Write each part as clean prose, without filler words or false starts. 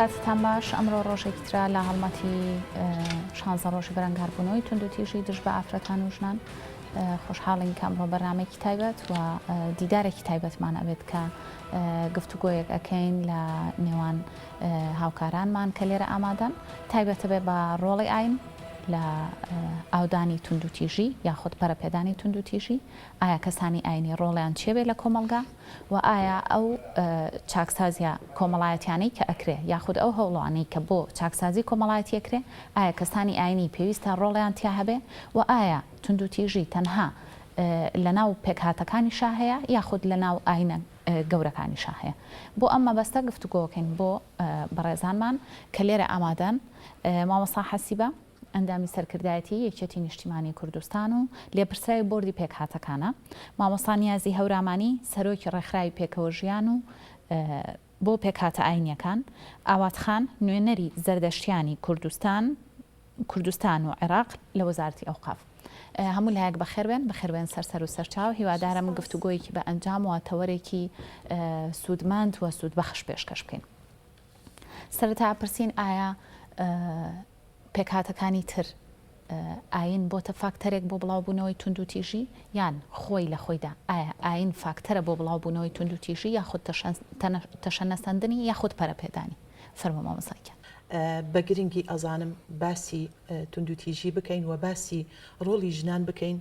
کاتتان باش ئەمڕۆ ڕۆژێکی ترا لە هەڵمەتی 16 ڕۆژی بەرەنگاربوونەوەی توندوتیژی دژ بە ئافرەتان و ژنان خۆشحاڵین کە ئەمڕۆ بەرنامەیەکی تایبەت و دیدارێکی تایبەتمان ئەبێت کە گفتوگۆیەک ئەکەین لە نێوان هاوکارانمان کە لێرە ئامادەن تایبەتە بێ بە ڕۆڵی ئاین لە ئاودانی توندوتیژی یاخود پەرەپێدانی توندوتیژی ئایا کەسانی ئاینی ڕۆڵیان چێبێ لە کۆمەلگا و ئایا ئەو چاکسازیە کۆمەڵایەتیانەی کە ئەکرێ یاخود ئەو هەوڵوانەی کە بۆ چاکسازی کۆمەڵایەتی ئەکرێ ئایا کەسانی ئاینی پێویستە ڕۆڵیان تیا هەبێ و ئایا توندوتیژی تەنها لە ناو پێکهاتەکانی شا هەیە یاخود لە ناو ئاینە گەورەکانی شا هەیە بۆ ئەم مەبەستە گفتوگۆکەین بۆ بەڕێزانمان کە لێرە ئامادەن مامۆستا حەسیبە ئەندامی سەرکردایەتی یەکێتی نیشتیمانی کوردستان و لێپرسراوی بۆردی پێکهاتەکانە مامۆستا نیازی هەورامانی سەرۆکی ڕێکخراوی پێکەوە ژیان و بۆ پێکهاتە ئاینیەکان ئاواتخان نوێنەری زەردەشتیانی کوردستان و عێراق لە وەزارەتی ئەوقاف هەموو لایەک بەخێربێن سەر و سەرچاو هیوادارم گفتوگۆیەکی بە ئەنجام و تەوەرێکی سوودمەند و سوودبەخش پێشکەش بکەین. سەرەتا پرسین ئایا پێکهاتەکانی تر ئاین بۆتە فاکتەرێک بۆ بڵاوبوونەوەی توندوتیژی یان خۆی لە خۆیدا ئایا ئاین فاکتەرە بۆ بڵاوبوونەوەی توندوتیژی یاخود تەشەنەسەندنی یاخود پەرەپێدانی فەرموو مامۆستاکە. بە گرنگی ئەزانم باسی توندوتیژی بکەین و باسی ڕۆڵی ژنان بکەین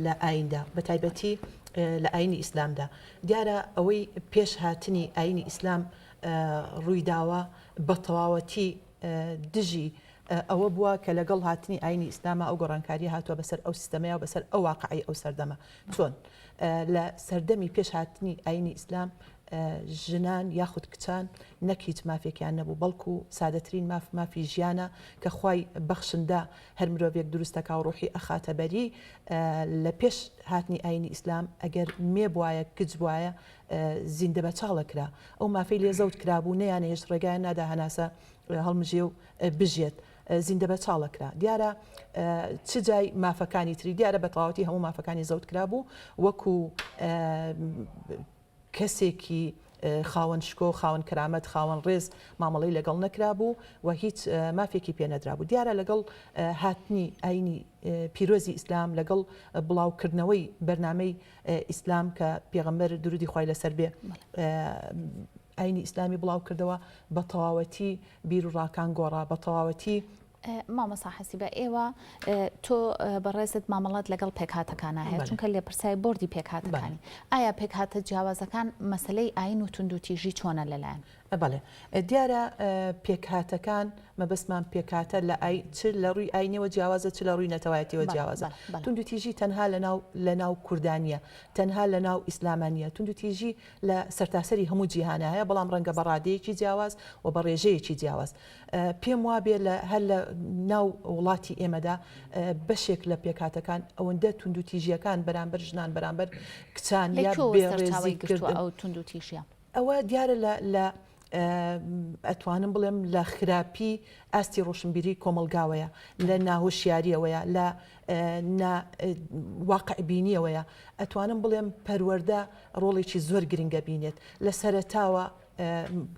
لە ئایندا بە تایبەتی لە ئاینی ئیسلامدا دیارە ئەوەی پێش هاتنی ئاینی ئیسلام ڕوویداوە بە تەواوەتی دژی ئەوە بووە کە لەگەڵ هاتنی ئاینی ئیسلامە ئەو گۆڕانکاری هاتووە بەسەر ئەو سیستەمەیە و بەسەر ئەو واقعی ئەو سەردەمە چۆن لە سەردەمی پێش هاتنی ئاینی ئیسلام ژنان یاخود کچان نەک هیچ مافێکیان نەبوو بەڵکو سادەترین مافی ژیانە کە خوای بەخشندا هەر مرۆڤێک دروستەکە و ڕوحی ئەخاتە بەری لە پێش هاتنی ئاینی ئیسلام ئەگەر مێ بواە کچ بواە زیندە بە چاڵەکرا ئەو مافەی لێ زەوت کرابوو نەیانە هێشت ڕێگایان نادا هەناسە هەڵمژێ و بژێت زیندە بە چاڵەکرا دیارە چ جای مافەکانی تری دیارە بە تەواوەتی هەموو مافەکانی زەوت کرابوو وەکو کەسێکی خاوەن شکۆ خاوەن کرامەت خاوەن ڕێز مامەڵەی لەگەڵ نەکرابوو و هیچ مافێکی پێ نەدرابوو دیارە لەگەڵ هاتنی ئاینی پیرۆزی ئیسلام لەگەڵ بڵاوکردنەوەی بەرنامەی ئیسلام کە پێغەمبەر درودی خوای لەسەر بێ ئاینی ئیسلامی بڵاو کردەوە بە تەواوەتی بیر و ڕاکان گۆڕا بە تەواوەتی مامۆستا حەسیبە ئێوە تۆ بەڕێزت مامەڵات لەگەڵ پێکهاتەکانە هەیە چونکە لێپرسای بۆردی پێکهاتەکانی ئایا پێکهاتە جیاوازەکان مەسلەی ئاین و توندوتیژی چۆنە لەلایەن بەڵێ دیارە پێکهاتەکان مەبەستمان پێکاتە چ لە ڕووی ئاینەوە جیاوازە چ لە ڕووی نەتەوایەتیەوە جیاوازە توندوتیژی تەنها لە ناو کوردانیە تەنها لە ناو ئیسلامانیە توندوتیژی لە سەرتاسەری هەموو جیهانە هەیە بەڵام ڕەنگە بە ڕادەیەکی جیاواز و بە ڕێژەیەکی جیاواز پێم وابێ هەر لە ناو وڵاتی ئێمەدا بەشێک لە پێکاتەکان ئەوەندە توندوتیژیەکان بەرامبەر ژنان بەرامبەر کچان یا بێڕێزی کردن ئەو توندوتیژیە ئەوە دیارە لە ئەتوانم بڵێم لە خراپی ئاستی ڕۆشنبیری کۆمەلگاوەیە لە ناهۆشیاریەوەیە لە واقعبینیەوەیە ئەتوانم بڵێم پەروەردە ڕۆڵێکی زۆر گرنگە بینێت لە سەرەتاوە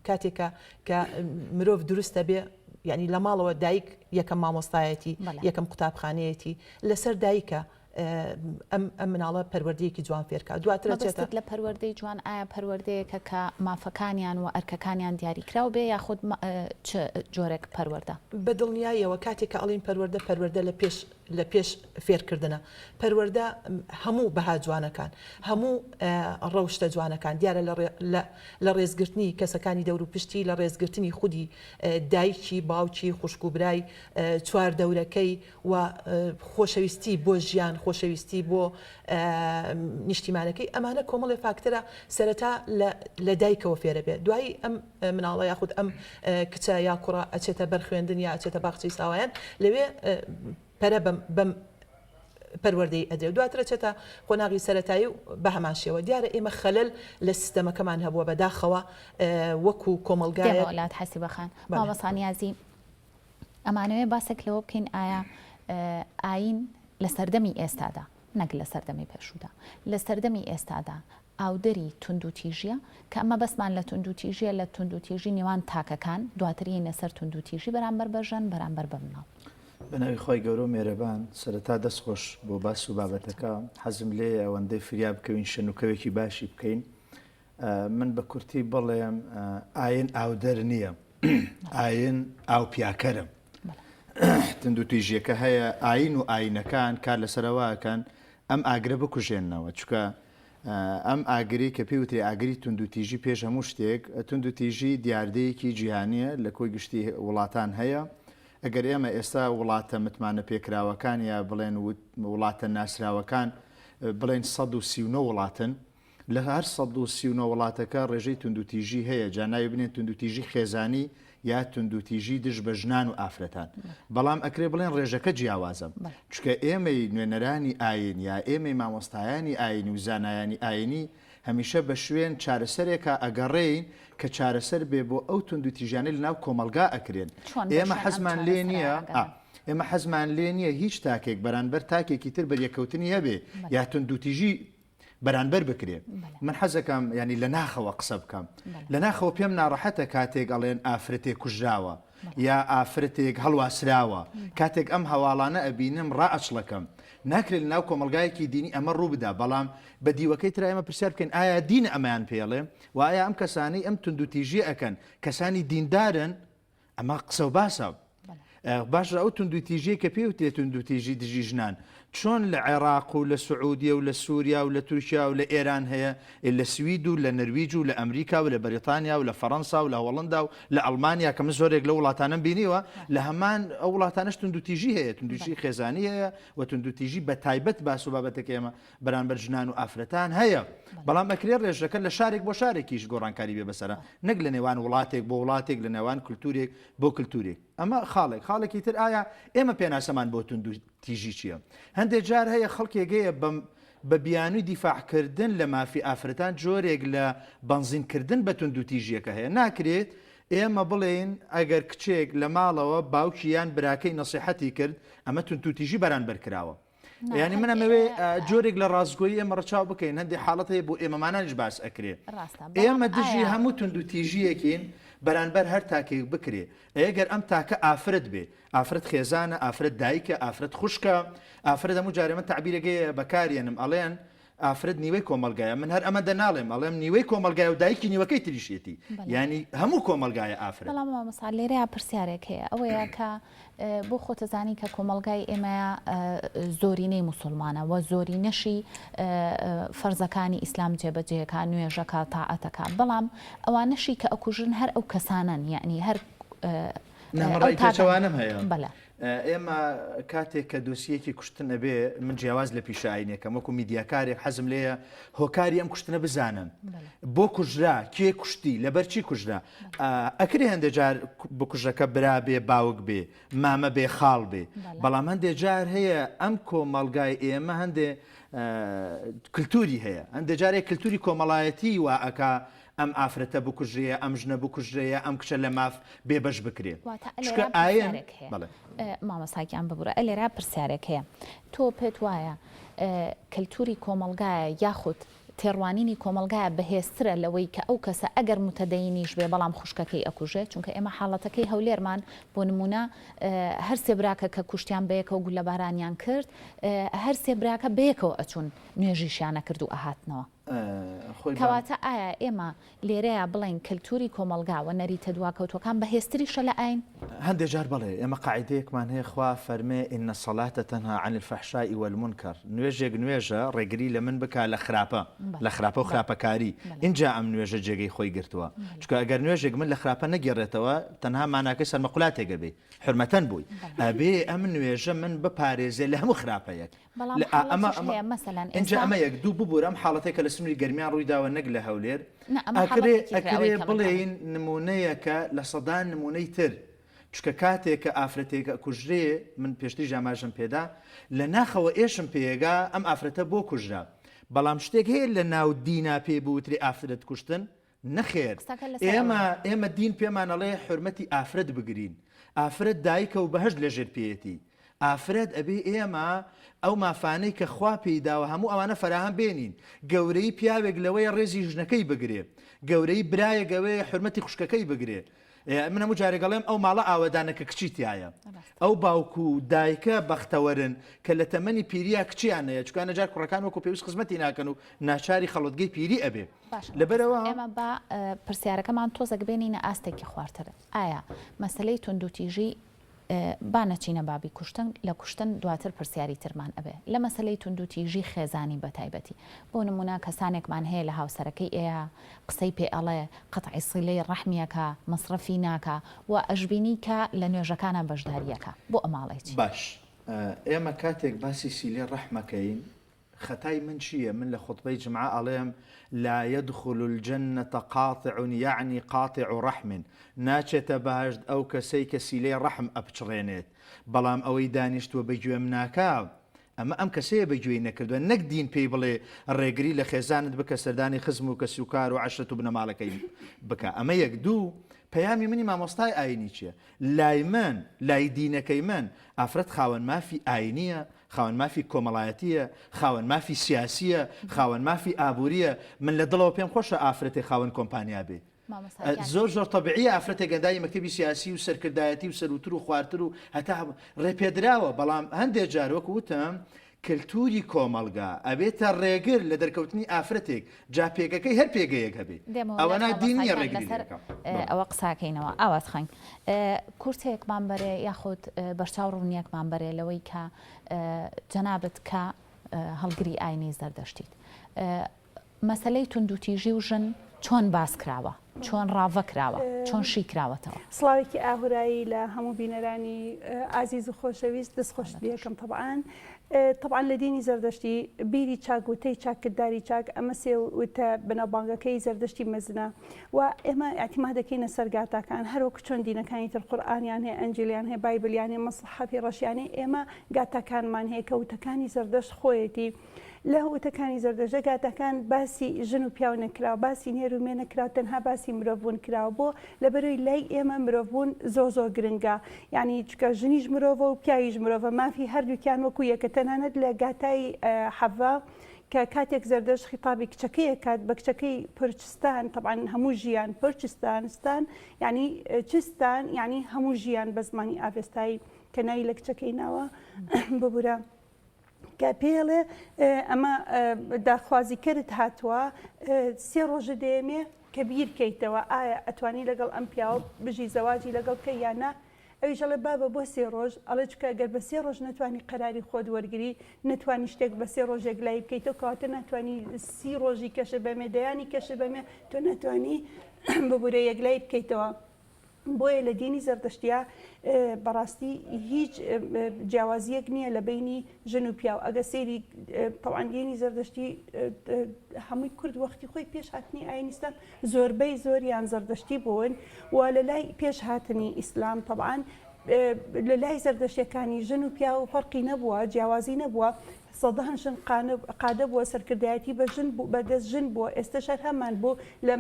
کاتێکە کە مرۆڤ دروستە بێ یعنی لە ماڵەوە دایک یەکەم مامۆستایەتی یەکەم قوتابخانەیەتی لەسەر دایکە ئەم مناڵە پەروەردەیەکی جوان فێرکە دواتر چێتە لە پەروەردەی جوان ئایا پەروەردەیەکە کە مافەکانیان و ئەرکەکانیان دیاریکراو بێ یاخود چ جۆرێک پەروەردە بە دڵنیاییەوە کاتێک کە ئەڵین پەروەردە لە پێش فێرکردنە پەروەردە هەموو بەها جوانەکان هەموو ڕەوشتە جوانەکان دیارە لە ڕێزگرتنی کەسەکانی دەور و پشتی لە ڕێزگرتنی خودی دایکی باوکی خوشک و برای چواردەورەکەی و خۆشەویستی بۆ ژیان خۆشەویستی بۆ نیشتیمانەکەی ئەمانە کۆمەڵی فاکتەرە سەرەتا لە دایکەوە فێرە بێت دوایی ئەم مناڵە یاخود ئەم کچە یا کوڕە ئەچێتە بەرخوێندن یا ئەچێتە باخچەی ساوایان لەوێ پەرە بەم پەروەردەی ئەدرێ دواترە چێتە قۆناغی سەرەتایی و بە هەمان شێوە دیارە ئێمە خەلەل لە سیستەمەکەمان هەبووە بەداخەوە وەکو کۆمەلگایە وڵات حەسیبەخان مامۆستا نیازی ئەمانەوێ باسێک لەوە بکەین ئایا ئاین لە سەردەمی ئێستادا نەک لە سەردەمی پێشوودا لە سەردەمی ئێستادا ئاودەری توندوتیژیە کە ئەمە بەسمان لە توندوتیژیە لە توندوتیژی نێوان تاکەکان دواترینە سەر توندوتیژی بەرامبەر بەژەن بەرامبەر بمناو. بەناوی خۆی گەورە و مێرەبان سەرەتا دەستخۆش بۆ باس و بابەتەکە حەزم لێ ئەوەندەی فریا بکەوین شنوکەوێکی باشی بکەین. من بە کورتی بڵێم ئاین ئاودەر نییە، ئاین ئاو پیاکەرم. توندوتیژیەکە هەیە ئاین و ئاینەکان کار لەسەرەوەکەن ئەم ئاگرە بکوژێننەوە چکە ئەم ئاگری کە پێی وتری ئاگری توندوتیژی پێش هەموو شتێک توندوتیژی دیاردەیەکی جیهانیە لە کۆی گشتی وڵاتان هەیە. ئەگەر ئێمە ئێستا وڵاتە متمانە پێکراوەکان یا بڵێن وڵاتە ناسراوەکان بڵێن 139 وڵاتن لە هەر 139 وڵاتەکە ڕێژەی توندوتیژی هەیە جاناوی بنێن توندوتیژی خێزانی یا توندوتیژی دژ بە ژنان و ئافرەتان بەڵام ئەکرێ بڵێن ڕێژەکە جیاوازە چکە ئێمەی نوێنەرانی ئاین یا ئێمەی مامۆستایانی ئاینی و زانایانی ئاینی هەمیشە بە شوێن چارەسەرێکە ئەگەڕێین کە چارەسەر بێ بۆ ئەو توندوتیژانەی لەناو کۆمەلگا ئەکرێن. ئێمە حەزمان لێ نییە ئێمە حەزمان لێ نییە هیچ تاکێک بەرامبەر تاکێکی تر بەریەکەوتنی هەبێ یا توندوتیژی بەرامبەر بکرێ. من حەزەکەم ینی لە ناخەوە قسە بکەم لە ناخەوە پێم ناڕەحەتە کاتێک ئەڵێن ئافرەتێک کوژراوە یا ئافرەتێک هەڵواسراوە کاتێک ئەم هەواڵانە ئەبینم ڕائەچڵەکەم ناکرێت ناو کۆمەلگایەکی دینی ئەمە ڕوو بدا بەڵام بە دیوەکەی تر ئێمە پرسیار بکەین ئایا دین ئەمەیان پێڵێ و ئایا ئەم کەسانی ئەم توندوتیژی ئەکەن کەسانی دیندارن ئەمە قسە و باسە باشە ئەو توندوتیژی کە پێوتێ توندوتیژی دژی ژنان چۆن لە عێراق و لە سعودیە و لە سووریا و لە تورکیا و لە ئێران هەیە لە سوید و لە نەرویج و لە ئەمریکا و لە بەریتانیا و لە فەڕەنسا و لە هۆڵندا و لە ئەڵمانیا کە من زۆرێک لە وڵاتانم بینیوە لە هەمان ئەو وڵاتانش توندوتیژی هەیە توندوتیژی خێزانی هەیە و توندوتیژی بە تایبەت باس و بابەتەکە ئێمە بەرامبەر ژنان و ئافرەتان هەیە بەڵام ئەکرێ ڕێژەکە لە شارێک بۆ شارێکیش گۆڕانکاری بێ بەسەرە نەک لە نێوان وڵاتێک بۆ وڵاتێک لە نێوان کولتورێک بۆ کولتورێک ئەمە خاڵێکی تر ئایا ئێمە پێناسەمان بۆ توندوتیژی چییە؟ هەندێک جار هەیە خەڵکێگەیە بە بیانووی دیفاعکردن لە مافی ئافرەتان جۆرێک لە بەنزینکردن بە توندوتیژیەکە هەیە ناکرێت ئێمە بڵێن ئەگەر کچێک لە ماڵەوە باوکیان براکەی نەسیحەتی کرد ئەمە توندوتیژی بەرامبەر کراوە. یعنی منەمەوێ جۆرێک لە ڕاستگۆیی ئێمە ڕەچاو بکەین هەندێک حاڵەت هەیە بۆ ئێمەمانانش باس ئەکرێ ئێمە دژی هەموو توندوتیژیەکین بەرامبەر هەر تاکێک بکرێ ئەگەر ئەم تاکە ئافرەت بێ ئافرەت خێزانە ئافرەت دایکە ئافرەت خوشکە ئافرەت هەموو جارێمە تعبیرەکەی بەکارێنم ئەڵێن ئافرەت نیوەی کۆمەلگایە من هەر ئەمە دەناڵێم ئەڵێم نیوەی کۆمەلگای و دایکی نیوەکەی تریشێتی ینی هەموو کۆمەلگایە ئافرەت. بەڵام مەسال لێرەیە پرسیارێک هەیە ئەوەیە کە بۆ خۆتەزانی کە کۆمەلگای ئێمەیە زۆرینەی موسڵمانە و زۆرینەشی فەرزەکانی ئیسلام جێبەجێەکە نوێژەکە تاعەتەکە بەڵام ئەوانەشی کە ئەکوژن هەر ئەو کەسانن یعنی هەر نەڕێکەوانم هەیە ئێمە کاتێک کە دۆسیەکی کوشتنە بێ من جیاواز لە پیشاینێکم وەکو میدیاکارێک حەزم لێیە هۆکاری ئەم کوشتنە بزانم بۆ کوژرا کێ کوشتی لەبەرچی کوژرا ئەکری هەندێک جار بکوژەکە برا بێ باوک بێ مامە بێ خاڵ بێ بەڵام هەندێک جار هەیە ئەم کۆمەڵگای ئێمە هەندێ کللتوری هەیە هەندێک جارێک کللتوری کۆمەڵایەتی وا ئەکا ئەم ئافرەتە بکوژرەیە ئەم ژنە بکوژرەیە ئەم کچە لە ماف بێبەش بکرێت مامەساکیان ببوورە ئەلێرا پرسیارێک هەیە تۆ پێت وایە کللتوری کۆمەلگایە یاخود تێڕوانینی کۆمەلگایە بەهێزترە لەوەی کە ئەو کەسە ئەگەر متەدەینیش بێ بەڵام خوشکەکەی ئەکوژێت چونکە ئێمە حاڵەتەکەی هەولێرمان بۆ نمونە هەر سێبراکە کە کوشتیان بەیەکە و گول لە بارانیان کرد هەر سێبراکە بەیەکەوە ئەچوون نوێژیشیانە کرد و ئاهاتنەوە کەواتە ئایا ئێمە لێرەیە بڵین کللتوری کۆمەلگاوە نەریتە دواکەوتوەکان بەهێزتریشە لە ئاین هەندێک جار بڵێ ئێمە قاعدەیەکمان هەیە خوا فەرمێ ئین الصەلاة تەنها عن الفەحشاء والمنکەر نوێژێک نوێژە ڕێگری لە من بکە لە خراپە و خراپەکاری اینجا ئەم نوێژە جێگەی خۆی گرتووە چکە ئەگەر نوێژێک من لە خراپە نەگەڕێتەوە تەنها ماناکەی سەرمەقولاتێکە بێ حرمەتەن بووی ئەبێ ئەم نوێژە من بپارێزێ لە هەموو خراپەیەک اینجا ئەمە یەک دوو ببوور ئەم حاڵەتێکە لە سنووری گەرمیان ڕوویداوە نەک لە هەولێر ئەکرێ بڵێین نمونەیەکە لە سەدان نمونەی تر چکە کاتێک کە ئافرەتێکە کوژرێ من پێشتی ژاماژم پێدا لە ناخەوە ئێشم پێگا ئەم ئافرەتە بۆ کوژرا بەڵام شتێک هەیە لە ناو دینا پێ بوتری ئافرەت کوشتن نەخێر ئێمە دین پێمانەڵێ حرمەتی ئافرەت بگرین ئافرەت دایکە و بەهشت لەژێر پێیەتی ئافرەت ئەبێ ئێمە ئەو مافانەی کە خوا پێیداوە هەموو ئەوانە فەراهەم بێنین گەورەی پیاوێک لەوەی ڕێزی ژنەکەی بگرێ گەورەی برایە گەوەی حرمەتی خوشکەکەی بگرێ من هەموو جارێگەڵێم ئەو ماڵە ئاوەدانەکە کچیتیایە ئەو باوکو و دایکە بەختەوەرن کە لە تەمەنی پیریە کچیانەیە چکانە جار کوڕەکان وەکو پێویست خزمەتی ناکەن و ناچاری خەڵەتگەی پیری ئەبێ لەبەرەوە ئێمە بە پرسیارەکەمان تۆزەک بێنینە ئاستێکی خواردترە ئایا مەسلەی توندوتیژی با نەچینە بابی کوشتن لە کوشتن دواتر پرسیاری ترمان ئەبێ لە مەسلەی توندوتیژی خێزانی بە تایبەتی بۆ نمونە کەسانێکمان هەیە لە هاوسەرەکەی ئێە قسەی پێ ئەڵێ قەتعی سیلەی ڕەحمیەکە مەصرفی ناکە و ئەژبینی کە لە نوێژەکانە بەشداریەکە بۆ ئەماڵێکی باش ئێمە کاتێک باسی سیلەی ڕەحمەکەین خەتای من چییە من لە خۆتبەی جمعە ئەڵێم لا يدخل الجنة قاطع يعني قاطع رحم ناچێتە بەهشت ئەو کەسەی کە سیلەی ڕەحم ئەپچڕێنێت بەڵام ئەوەی دانیشتووە بەگوێم ناکاو ئەمە ئەم کەسەیە بەگوێی نەکردووە نەک دین پێی بڵێ ڕێگری لە خێزانت بکە سەردانی خزم و کەسی و کار و عەشرەت و بنەماڵەکەی بکە ئەمە یەک دوو پەیامی منی مامۆستای ئاینی چییە لای من لای دینەکەی من ئافرەت خاوەن مافی ئاینیە خاوەن مافی کۆمەڵایەتیە خاوەن مافی سیاسیە خاوەن مافی ئابوووریە من لە دڵەوە پێم خۆشە ئافرەتی خاوەن کۆمپانیا بێ زۆر زۆر تەبیعیە ئافرەتێک گەندای مەکتەبی سیاسی و سەرکردایەتی و سەروتر و خواردتر و هەتا ڕێپێدراوە بەڵام هەندێک جار وەکو وتم کللتوری کۆمەلگا ئەبێتە ڕێگر لە دەرکەوتنی ئافرەتێک جا پێگەکەی هەر پێگەیەک هەبێ ئەوەنا دینیە ڕێگری ئەوە قساکەینەوە ئاوات خەین کورتێکمان بەرێ یاخود بەرچاو ڕوونیەکمان بەرێ لەوەی کە جەنابەت کە هەڵگری ئاینی زەردەشتیت مەسەلەی توندوتیژی و ژن چۆن باس کراوە چۆن ڕاوە کراوە چۆن شی کراوەتەوە سڵاوێکی ئاهورایی لە هەموو بینەرانی ئازیز و خۆشەویست دەستخۆش بیەکەم طبعاً لە دینی زەردەشتی بیری چاک و تەی چاکردداری چاک ئەمە سێ وتە بنەبانگەکەی زەردەشتی مەزنە و ئێمە ئاعتیماد دەکەینە سەرگاتاکان هەروەکو چۆن دینەکانی تر قورئانیان هەیە ئەنجیلیان هەیە بایبلیان هەیە مەسحەفی ڕەشیانەی ئێمە گاتاکانمان هەیە کە وتەکانی زەردەشت خۆیەتی لە وتەکانی زەردەشت گاتاکان باسی ژن و پیاو نەکراوە باسی نێر و مێ نەکراوە تەنها باسی مرۆڤبوون کراوە بۆ لەبەرەوەی لای ئێمە مرۆڤبوون زۆر گرنگە یعنی چکە ژنیش مرۆڤە و پیاویش مرۆڤە مافی هەردووکیان وەکو یەکە تەنانەت لە گاتای حەوا کە کاتێک زەردەشت خیتابی کچەکەیە کات بە کچەکەی پرچستان طبعا هەموو ژیان پرچستانستان یعنی چستان یعنی هەموو ژیان بە زمانی ئاڤێستایی کە ناوی لە کچەکەی ناوە ببورە کە پێڵێ ئەمە داخوازی کرد هاتووە سێ ڕۆژە دێمێ کە بیرکەیتەوە ئایا ئەتوانی لەگەڵ ئەم پیاوە بژی زەواجی لەگەڵ کە یانە ئەویش ئەڵێ بابە بۆ سێ ڕۆژ ئەڵێ چکە گەر بە سێ ڕۆژ نتوانی قەراری خۆت وەرگری نتوانی شتێک بە سێ ڕۆژێک لای بکەیتەوە کەواتە ناتوانی سی ڕۆژی کەشە بەمێ دەیانی کەشە بەمێ تۆ ناتوانی ببورە یەکلای بکەیتەوە بۆیە لە دینی زەردەشتیە بەڕاستی هیچ جیاوازیەک نییە لە بینی ژن و پیاو ئەگە سێری طبعاً دینی زەردەشتی هەمووی کورد وەختی خۆی پێش هاتنی ئاینیستان زۆربەی زۆریان زەردەشتی بوون و لە لای پێش هاتنی ئیسلام طبعاً لە لای زەردەشتەکانی ژن و پیاو فەرقی نەبووە جیاوازی نەبووە سەدەهان ژن قادە بووە سەرکردایەتی بەدەست ژن بووە ئێستش هەمان بوو لە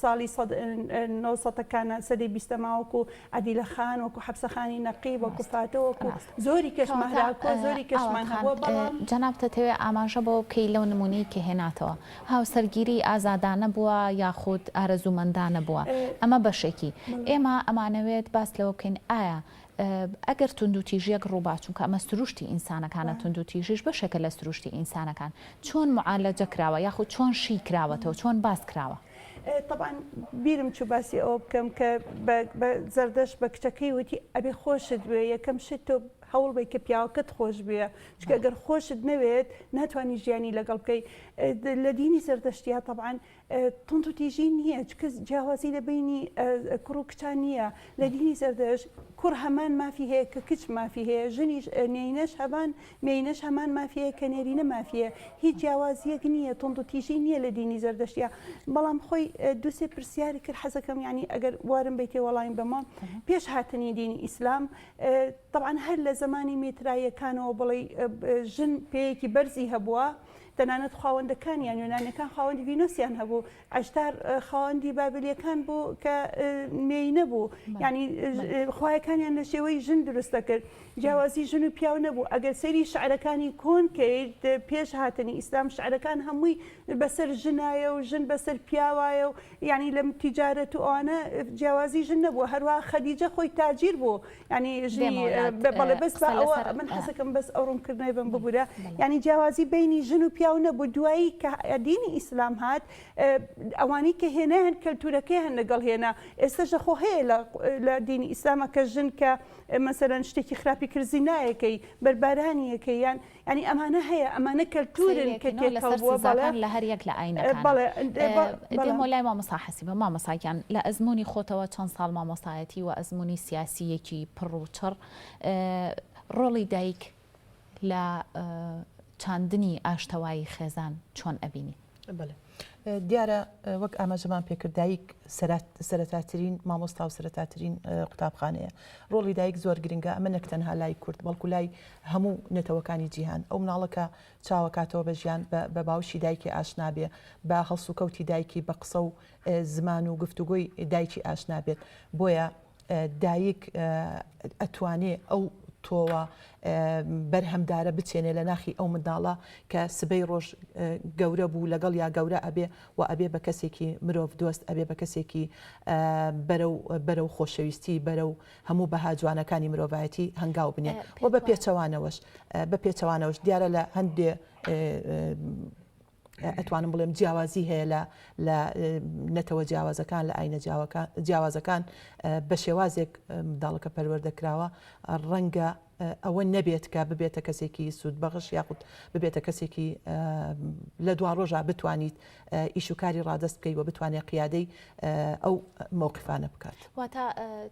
ساڵی 1970ەکانە سەدەی بیستەماوەکو عەدیلە خان وەکو حەبسەخانی نەقیب وەکو فاتە وەکو زۆری کەس مەهراکۆ زۆری کەسمان هەبووە بەڵام جەناب دەتەوێت ئاماژە بۆ بکەی لەو نمونەی کە هێناتەوە هاوسەرگیری ئازادانە بووە یاخود ئارەزوومەندانە بووە ئەمە بەشێکی ئێمە ئەمانەوێت باس لەوە بکەین ئایا ئەگەر توندوتیژیەک ڕووباچوون کە ئەمە سروشتی ئینسانەکانە توندوتیژیش بەشێکە لە سروشتی ئینسانەکان چۆن معالەجە کراوە یاخود چۆن شی کراوەتەوە چۆن باس کراوە طبعا بیرم چوو باسی ئەوە بکەم کە بە زەردەشت بە کچەکەی وتی ئەبێ خۆشت بێ یەکەم شت تۆ هەوڵ بێ کە پیاوەکەت خۆش بێ چکە ئەگەر خۆشت نەوێت ناتوانانی ژیانی لەگەڵ بکەی لە دینی زەردەشتیە طبعا توندوتیژی نییە چکە جیاوازی لە بینی کوڕ و کچان نییە لە دینی زەردەشت کوڕ هەمان مافی هەیە کە کچ مافی هەیە ژنیش نێینەش هەمان مێینەش هەمان مافیەیە کە نێرینە مافیە هیچ جیاوازیەک نییە توندوتیژی نییە لە دینی زەردەشتیە بەڵام خۆی دووسێ پرسیاری کرد حەزەکەم یعنی ئەگەر وارم بیتێ وەڵایم بەمە پێش هاتنی دینی ئیسلام طبعا هەر لە زمانی مێترایەکانەوە بڵێ ژن پێیەکی بەرزی هەبووە تەنانەت خاوەندەکانیان یۆنانیەکان خاوەندی ڤینۆسیان هەبوو ئەشتار خاوەندی بابلیەکان بوو کە مێی نەبوو ینی خوایەکانیان لە شێوەی ژن دروستە کرد جیاوازی ژن و پیاو نەبوو ئەگەر سەیری شعرەکانی کۆن کرد پێش هاتنی ئیسلام شعرەکان هەمووی بەسەر ژنایە و ژن بەسەر پیاوایە و ینی لەم تیجارەت و ئەوانە جیاوازی ژن نەبووە هەروە خەدیجە خۆی تاجیر بوو ینی ژنی بەڵێ بەس بە ئەوە من حەسەکەم بەس ئەوڕوونکردنەوەی بم ببوورە ینی جیاوازی بینی ژن و پیاو نەبوو دوایی کە دینی ئیسلام هات ئەوانی کە هێنایان کەلتورەکەی هەن لەگەڵ هێنا ئێستاژە خۆ هەیە لە دینی ئیسلامە کە ژن کە مەسەرەن شتێکی خراپی کرزی نایەکەی بەربارانیەکەی ینی ئەمانە هەیە ئەمانە کەلتورن کە تێکەڵبووە لە هەر یەک لە ئاینەکان دێمە لای مامۆستا حەسیبە مامۆساکیان لە ئەزمموی خۆتەوە چەند ساڵ مامۆسایەتی و ئەزمموی سیاسیەکی پڕ و چڕ ڕۆڵی دایک لە چاندنی ئاشتەوایی خێزان چۆن ئەبینی؟ دیارە وەک ئاماژەمان پێکرد دایک سەرەتاترین مامۆستا و سەرەتاترین قوتابخانەیە ڕۆڵی دایک زۆر گرنگە ئەمە نەکتەنها لای کورد بەڵکو لای هەموو نێتەوەکانی جیهان ئەو مناڵەکە چاوەکاتەوە بە ژیان بە باوشی دایکی ئاشنابێ بە هەڵسو کەوتی دایکی بە قسە و زمان و گفتوگۆی دایکی ئاشنابێت بۆیە دایک ئەتوانێ ئەو تۆوە بەرهەمدارە بچێنێ لە ناخی ئەو منداڵە کە سبەی ڕۆژ گەورە بوو لەگەڵ یا گەورە ئەبێ و ئەبێ بە کەسێکی مرۆڤ دۆست ئەبێ بە کەسێکی بەرەو خۆشەویستی بەرەو هەموو بەها جوانەکانی مرۆڤایەتی هەنگاو بنێ و بە پێچەوانەوەش دیارە لە هەندێ ئەتوانم بڵێم جیاوازی هەیە لە نەتەوە جیاوازەکان لە ئاینە جیاوازەکان بە شێوازێک منداڵەکە پەروەردەکراوە ڕەنگە ئەوە نەبێت کە ببێتە کەسێکی سوود بەخش یاخود ببێتە کەسێکی لە دوا ڕۆژە بتوانیت ئیشوکاری ڕادەست بکەیت و بتوانێت قیادەی ئەو مووقفانە بکات. واتە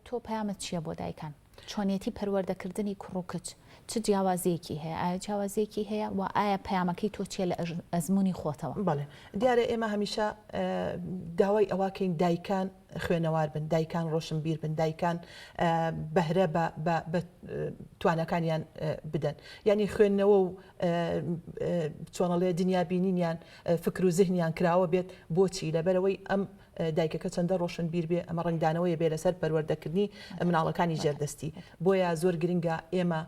تۆ پەیامت چییە بۆ دایکان؟ چۆنیەتی پەروەردەکردنی کوڕ و کچ چ جیاوازیەکی هەیە؟ ئایا جیاوازیەکی هەیە و ئایا پەیامەکەی تۆ چیە لە ئەزمموی خۆتەوە؟ بەڵێ دیارە ئێمە هەمیشە داوای ئەواکەین دایکان خوێنەوار بن دایکان ڕۆشنبیر بن دایکان بەهرە بە توانەکانیان بدەن ینی خوێندنەوە و چۆنەڵێ دنیا بینینیان فکر و زهنیان کراوە بێت بۆچی لەبەرەوەی ئەم دایکەکە چەندە ڕۆشنبیر بێ ئەمە ڕنگدانەوەی بێ لەسەر پەروەردەکردنی مناڵەکانی ژێردەستی بۆیە زۆر گرنگە ئێمە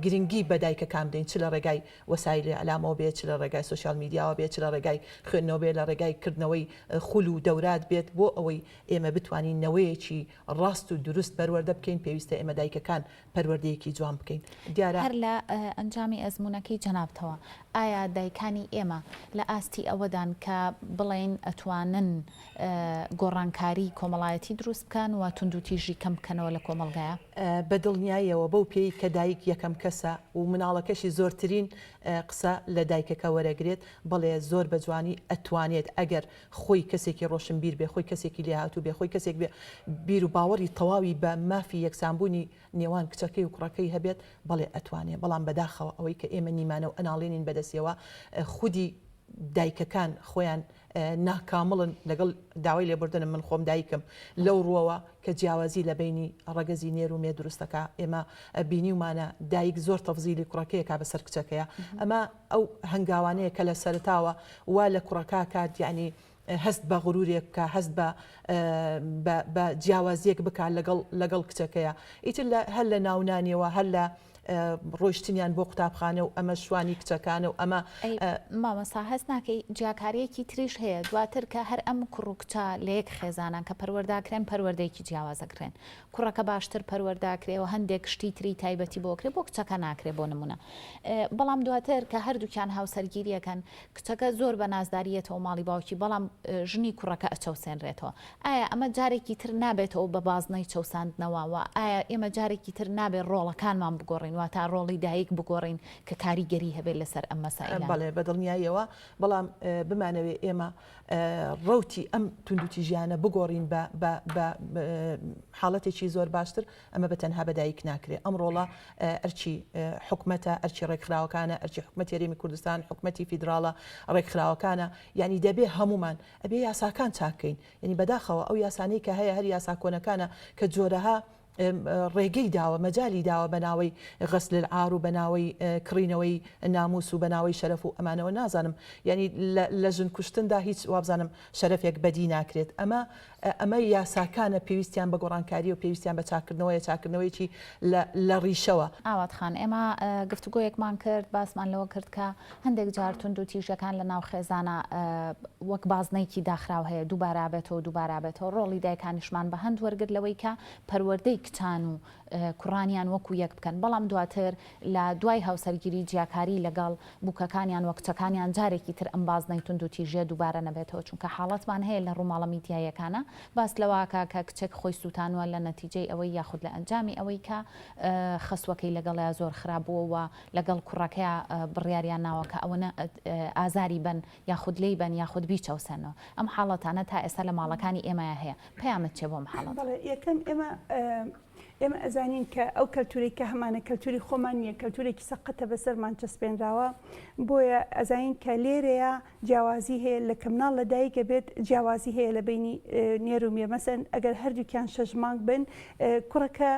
گرنگی بە دایکەکان بدەین چ لە ڕێگای وەسایلی ئەلامەوە بێت چ لە ڕێگای سوسیال میدیاوە بێت چ لە ڕێگای خوێندنەوە بێت لە ڕێگای کردنەوەی خول و دەورات بێت بۆ ئەوەی ئێمە بتوانین نەوەیەکی ڕاست و دروست پەروەردە بکەین پێویستە ئێمە دایکەکان پەروەردەیەکی جوان بکەین. دیارە هەر لە ئەنجامی ئەزمونەکەی جەنابتەوە ئایا دایکانی ئێمە لە ئاستی ئەوەدان کە بڵێن ئەتوانن گۆڕانکاری کۆمەڵایەتی دروست بکەن و توندوتیژی کەم بکەنەوە لە کۆمەڵگایە؟ بەدڵنیاییەوە بەو پێی کە دایک یەکەم کەسە و مناڵەکەشی زۆرترین قسە لە دایکەکە وەرەگرێت بەڵێ زۆر بە جوانی ئەتوانێت ئەگەر خۆی کەسێکی ڕۆشنبیر بێ خۆی کەسێکی لێهاتوو بێ خۆی کەسێک بێ بیر و باوەڕی تەواوی بە مافی یەکسانبوونی نێوان کچەکەی و کوڕەکەی هەبێت بەڵێ ئەتوانێت بەڵام بەداخەوە ئەوەی کە ئێمە نیمانە و ئەناڵێنین بەدەستیەوە خودی دایکەکان خۆیان ناکامڵن لەگەڵ داوای لێبوردنم من خۆم دایکم لەو ڕووەوە کە جیاوازی لە بینی ڕەگەزی نێر و مێ دروستەکە ئێمە بینیومانە دایک زۆر تەفزیلی کوڕەکەیەکە بەسەر کچەکەیە ئەمە ئەو هەنگاوانەیە کە لە سەرتاوە وا لە کوڕەکە کات یعنی هەست بە غرورێک بکە هەست بە جیاوازیەک بکە لەگەڵ کچەکەیە ئیتر هەر لە ناونانیەوە هەر لە ڕۆیشتنیان بۆ قوتابخانە و ئەمە شوانی کچەکانە و ئەمە مامەسا هەست ناکەی جیاکاریەکی تریش هەیە دواتر کە هەر ئەم کوڕ و کچە لە یەک خێزانان کە پەروەرداکرێن پەروەردەیەکی جیاوازەکرێن کوڕەکە باشتر پەروەرداکرێەوە هەندێک شتی تری تایبەتی بۆکرێ بۆ کچەکە ناکرێ بۆ نمونە بەڵام دواتر کە هەردووکیان هاوسەرگیریەکەن کچەکە زۆر بە نازداریێتەوە ماڵی باوکی بەڵام ژنی کوڕەکە ئەچەوسێنرێتەوە ئایا ئەمە جارێکی تر نابێتەوە بە بازنەی چەوساندنەوە و ئایا ئێمە جارێکی تر نابێت ڕۆڵەکانمان بگۆڕین تا ڕۆڵی دایک بگۆڕین کە کاریگەری هەبێت لەسەر ئەم مەسائلە؟ بەڵێ بەدڵنیاییەوە بەڵام بمانەوێ ئێمە ڕوتی ئەم توندوتیژیانە بگۆڕین بە حاڵەتێکی زۆر باشتر ئەمە بە تەنها بە دایک ناکرێت ئەم ڕۆڵە ئەرچی حکومەتە ئەرچی ڕێکخراوەکانە ئەرچی حکومەتی هەرێمی کوردستان حکومەتی فیدراڵە ڕێکخراوەکانە یعنی دەبێ هەمومان ئەبێ یاساکان چاکەین یعنی بەداخەوە ئەو یاسانەی کە هەیە هەر یاسا کۆنەکانە کە جۆرەها ڕێگەی داوە مەجای داوە بە ناوەی غەسل العار و بە ناوەی کڕینەوەی ناموس و بە ناوەی شەرەف و ئەمانەوە نازانم ینی لە ژن کوشتندا هیچ وابزانم شەرەفێک بەدی ناکرێت ئەمە یاساکانە پێویستیان بە گۆڕانکاری و پێویستیان بە چاکردنەوەیکی لە ڕیشەوە. ئاواتخان ئێمە گفتوگۆیەکمان کرد باسمان لەوە کرد کە هەندێک جار توندوتیژەکان لە ناو خێزانە وەک بازنەیەکی داخراو هەیە دووبارابێتەوە ڕۆڵی دایکانیشمان بە هەند وەرگرت لەوەی کە پەروەردەی کچان و کوڕانیان وەکو یەک بکەن بەڵام دواتر لە دوای هاوسەرگیری جیاکاری لەگەڵ بووکەکانیان وە کچەکانیان جارێکی تر ئەم بازنەی توندوتیژە دووبارە نەبێتەوە چونکە حاڵەتمان هەیە لە ڕووماڵە میدیایەکانە باس لەواکە کە کچێک خۆی سووتانوە لە نەتیجەی ئەوەی یاخود لە ئەنجامی ئەوەی کە خەسوەکەی لەگەڵیا زۆر خراپبووە و لەگەڵ کوڕەکەیە بڕیاریان ناوە کە ئەوەنە ئازاری بن یاخود لی بن یاخود بیچەوسێنەوە ئەم حاڵەتانە تا ئێستا لە ماڵەکانی ئێمە هەیە پەیامت چێ بۆم حاڵەت؟ یەکەم ئێمە ئەزانین کە ئەو کەلتوری کە هەمانە کەلتوری خۆمان نییە کەلتورێکی سەقەتە بەسەرمان چەسپێنراوە بۆیە ئەزانین کە لێرەیە جیاوازی هەیە لە کەمناڵ لە دایکە بێت جیاوازی هەیە لە بینی نێر و مێ مەسەن ئەگەر هەردووکیان 6 مانگ بن کوڕەکە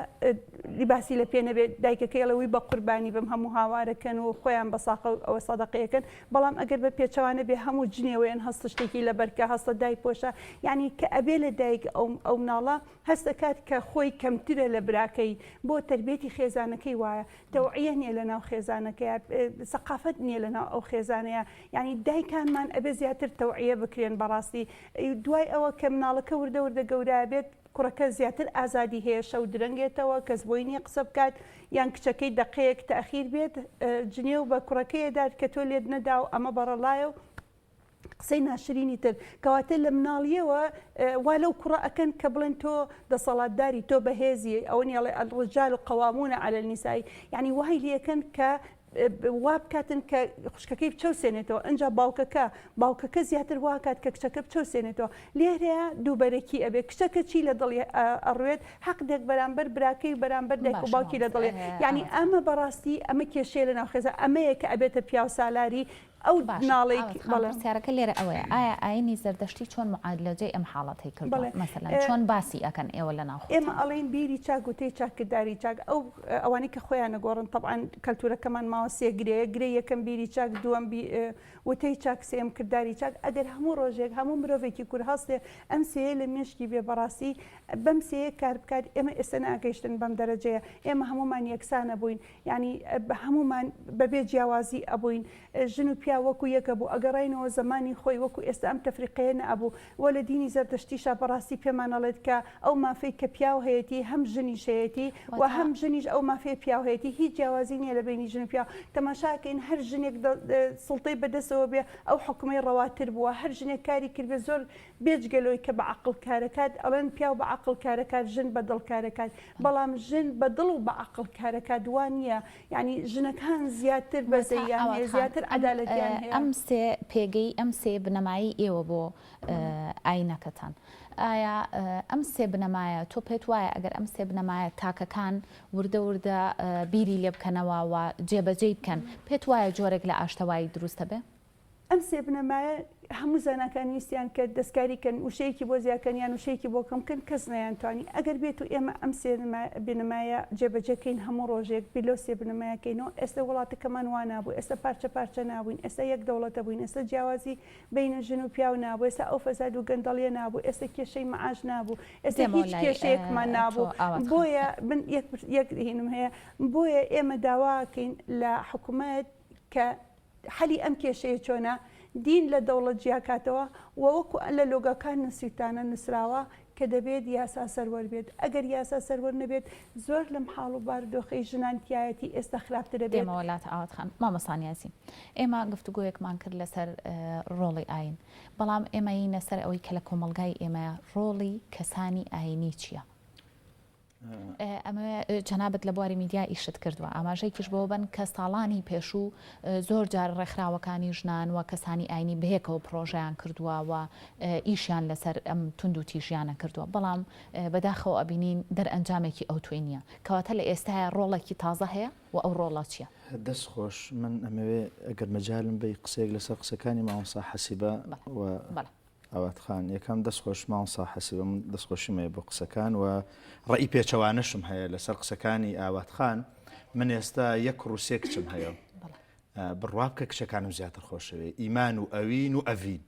لیباسی لە پێ نەبێت دایکەکەیڵەوەی بە قوربانی بم هەموو هاوارەکەن و خۆیان بە ساقە ئەوە سەدەقەیەکەن بەڵام ئەگەر بە پێچەوانە بێ هەموو جنێوەیان هەست شتێکی لە بەرکە هەستە دای پۆشە یعنی کە ئەبێ لە دایک ئەو مناڵە هەستەکات کە خۆی کەمترە لە براکەی بۆ تربێتی خێزانەکەی وایە تەوعیە نییە لە ناو خێزانەکەی سەقافەت نییە لە ناو ئەو خێزانەیە یعنی دایکانمان ئەبێ زیاتر تەوعیە بکرێن بەڕاستی دوای ئەوە کە مناڵەکە وردە گەورە بێت کوڕەکە زیاتر ئازادی هەیە شەو درەنگێتەوە کەس بۆی نییە قسە بکات یان کچەکەی دقەیەک تەخیر بێت جنێ و بە کوڕەکەیدات کە تۆ لێت نەدا و ئەمە بەڕەڵایە و قسەی ناشرینی تر کەواتە لە مناڵیەوە وا لەو کوڕە ئەکەن کە بڵێن تۆ دەسەڵاتداری تۆ بەهێزی ئەوە نیڵێ الرجال قوامون على النساء یعنی وای لەکەن کە وا بکاتن کە خوشکەکەی بچەوسێنێتەوە ئەنج باوکەکە زیاتر واکات کە کچەکە بچەوسێنێتەوە لێرەیە دووبەرەکی ئەبێ کچەکە چی لە دڵی ئەڕوێت حەقدێک بەرامبەر براکەی بەرامبەر دایک و باوکی لە دڵێ یعنی ئەمە بەڕاستی ئەمە کێشەیە لە ناو خێزە ئەمەیە کە ئەبێتە پیا و سالاری ئەو ناڵێکسیارەکە لێرە ئەوەیە ئایا ئاینی زەردەشتی چۆن معادلەجێ ئەم حاڵەتی کرد مەسەلەن چۆن باسی ئەکەن ئێوە لە ناو ئێمە ئەڵێن بیری چاک و تێی چاکردداری چاک ئەو ئەوانەی کە خۆیان نەگۆڕن طبعاً کەلتورەکەمان ماوە سێگرەیە گرێ یەکەم بیری چاک دووەم وتەی چاک سێم کردداری چاک ئەگەر هەموو ڕۆژێک هەموو مرۆڤێکی کوور هەستێ ئەم سەیە لە مێشکی بێ بەڕاستی بەم سەیە کار بکات ئێمە ئێستا ناگەیشتن بەم دەرەجەیە ئێمە هەمومان یەکسانە بووین ینی هەمومان بەبێ جیاوازی ئەبووین ژن و پیا وەکو یەکە بوو ئەگەڕینەوە زمانی خۆی وەکو ئێستا ئەم تەفریقەیە نەبوو وە لە دینی زەردەشتیشە بەڕاستی پێمانەڵێت کە ئەو مافەی کە پیاو هەیەی هەم ژنیش هەیەی و هەم ژنیش ئەو مافەی پیاو هەیەی هیچ جیاوازی نییە لە بینی ژن پیا تەماشاکەین هەر ژنێک سڵتەی بەدەستەوە بێ ئەو حکومەی ڕەواتر بووە هەر ژنێک کاری کردێ زۆر بێجگەلۆی کە بە عەقڵ کارەکات ئەڵێن پیاو بە عەقڵ کارەکات ژن بە دڵ کارەکات بەڵام ژن بە دڵ و بە عەقڵ کارەکات وان نییە یعنی ژنەکان زیاتر بەزەیان هەیە زیاتر عەدالەتیان هەیە ئەم سێ پێگەی ئەم سێ بنەمایی ئێوە بۆ ئاینەکەتان ئایا ئەم سێ بنەمایە تۆ پێت وایە ئەگەر ئەم سێ بنەمایە تاکەکان وردە بیری لێ بکەنەوە و جێبەجێ بکەن پێت وایە جۆرێک لە ئاشتەوایی دروستە بێ؟ ئەم سێ بنەمایە هەموو زانکان ویستیان کە دەستکاریکەن وشەیەکی بۆ زیاکەنیان وشەیەکی بۆ کەمکەن کەس نەیانتوانی ئەگەر بێت و ئێمە ئەم سێ بنەمایە جێبەجێکەین هەموو ڕۆژێک بیلۆ سێ بنەمایەکەینەوە ئێستا وڵاتەکەمان وا نابوو ئێستا پارچە نابووین ئێستا یەک دەوڵەتە بووین ئێستا جیاوازی بینە ژن و پیاو نابوو ئێستا ئەو فەساد و گەندەڵیە نابوو ئێستا کێشەی مەعاش نابوو ئێستا هیچ کێشەیەکمان نابوو بۆیە یەک هینم هەیە بۆیە ئێمە داواکەین لە حکوومەت کە حەلی ئەم کێشەیە چۆنە دین لە دەوڵەت جیاکاتەوە وەکو لە لۆگەکان نووسیتانە نووسراوە کە دەبێت یاسا سەروەر بێت ئەگەر یاسا سەروەر نەبێت زۆر لەم حاڵ و بارودۆخەی ژنانتیایەتی ئێستا خراپترە بێت. دێمە وڵاتە ئاواتخان مامۆستانیاسی ئێمە گفتوگۆیەکمان کرد لەسەر ڕۆڵی ئاین بەڵام ئێمە لەسەر ئەوەی کە لە کۆمەلگای ئێمە ڕۆڵی کەسانی ئاینی چییە؟ ئەمە جەنابەت لە بواری میدیا ئیشت کردووە ئاماژەیەکیش بۆ بن کە ساڵانی پێشوو زۆر جار ڕێکخراوەکانی ژنان و کەسانی ئاینی بەهێکەوە پرۆژەیان کردووە و ئیشیان لەسەر ئەم توندوتیژیانە کردووە بەڵام بەداخەوە ئەبینین دەرئەنجامێکی ئەو توێ نییە کەواتە لە ئێستاە ڕۆڵێکی تازە هەیە و ئەو ڕۆڵە چییە؟ دەست خۆش من ئەمەوێ ئەگەر مەجالم بە قسێک لەسەر قسەکانی مامۆستا حەسیبە و ئاواتخان یەکەم دەستخۆش ماوەسا حەسیبە من دەستخۆشیمە بۆ قسەکان و ڕێی پێچەوانشم هەیە لەسەر قسەکانی ئاواتخان من ئێستا یەک ڕوسێ کچم هەیە بڕوا بکە کچەکانم زیاتر خۆشەوێ ئیمان و ئەوین و ئەڤین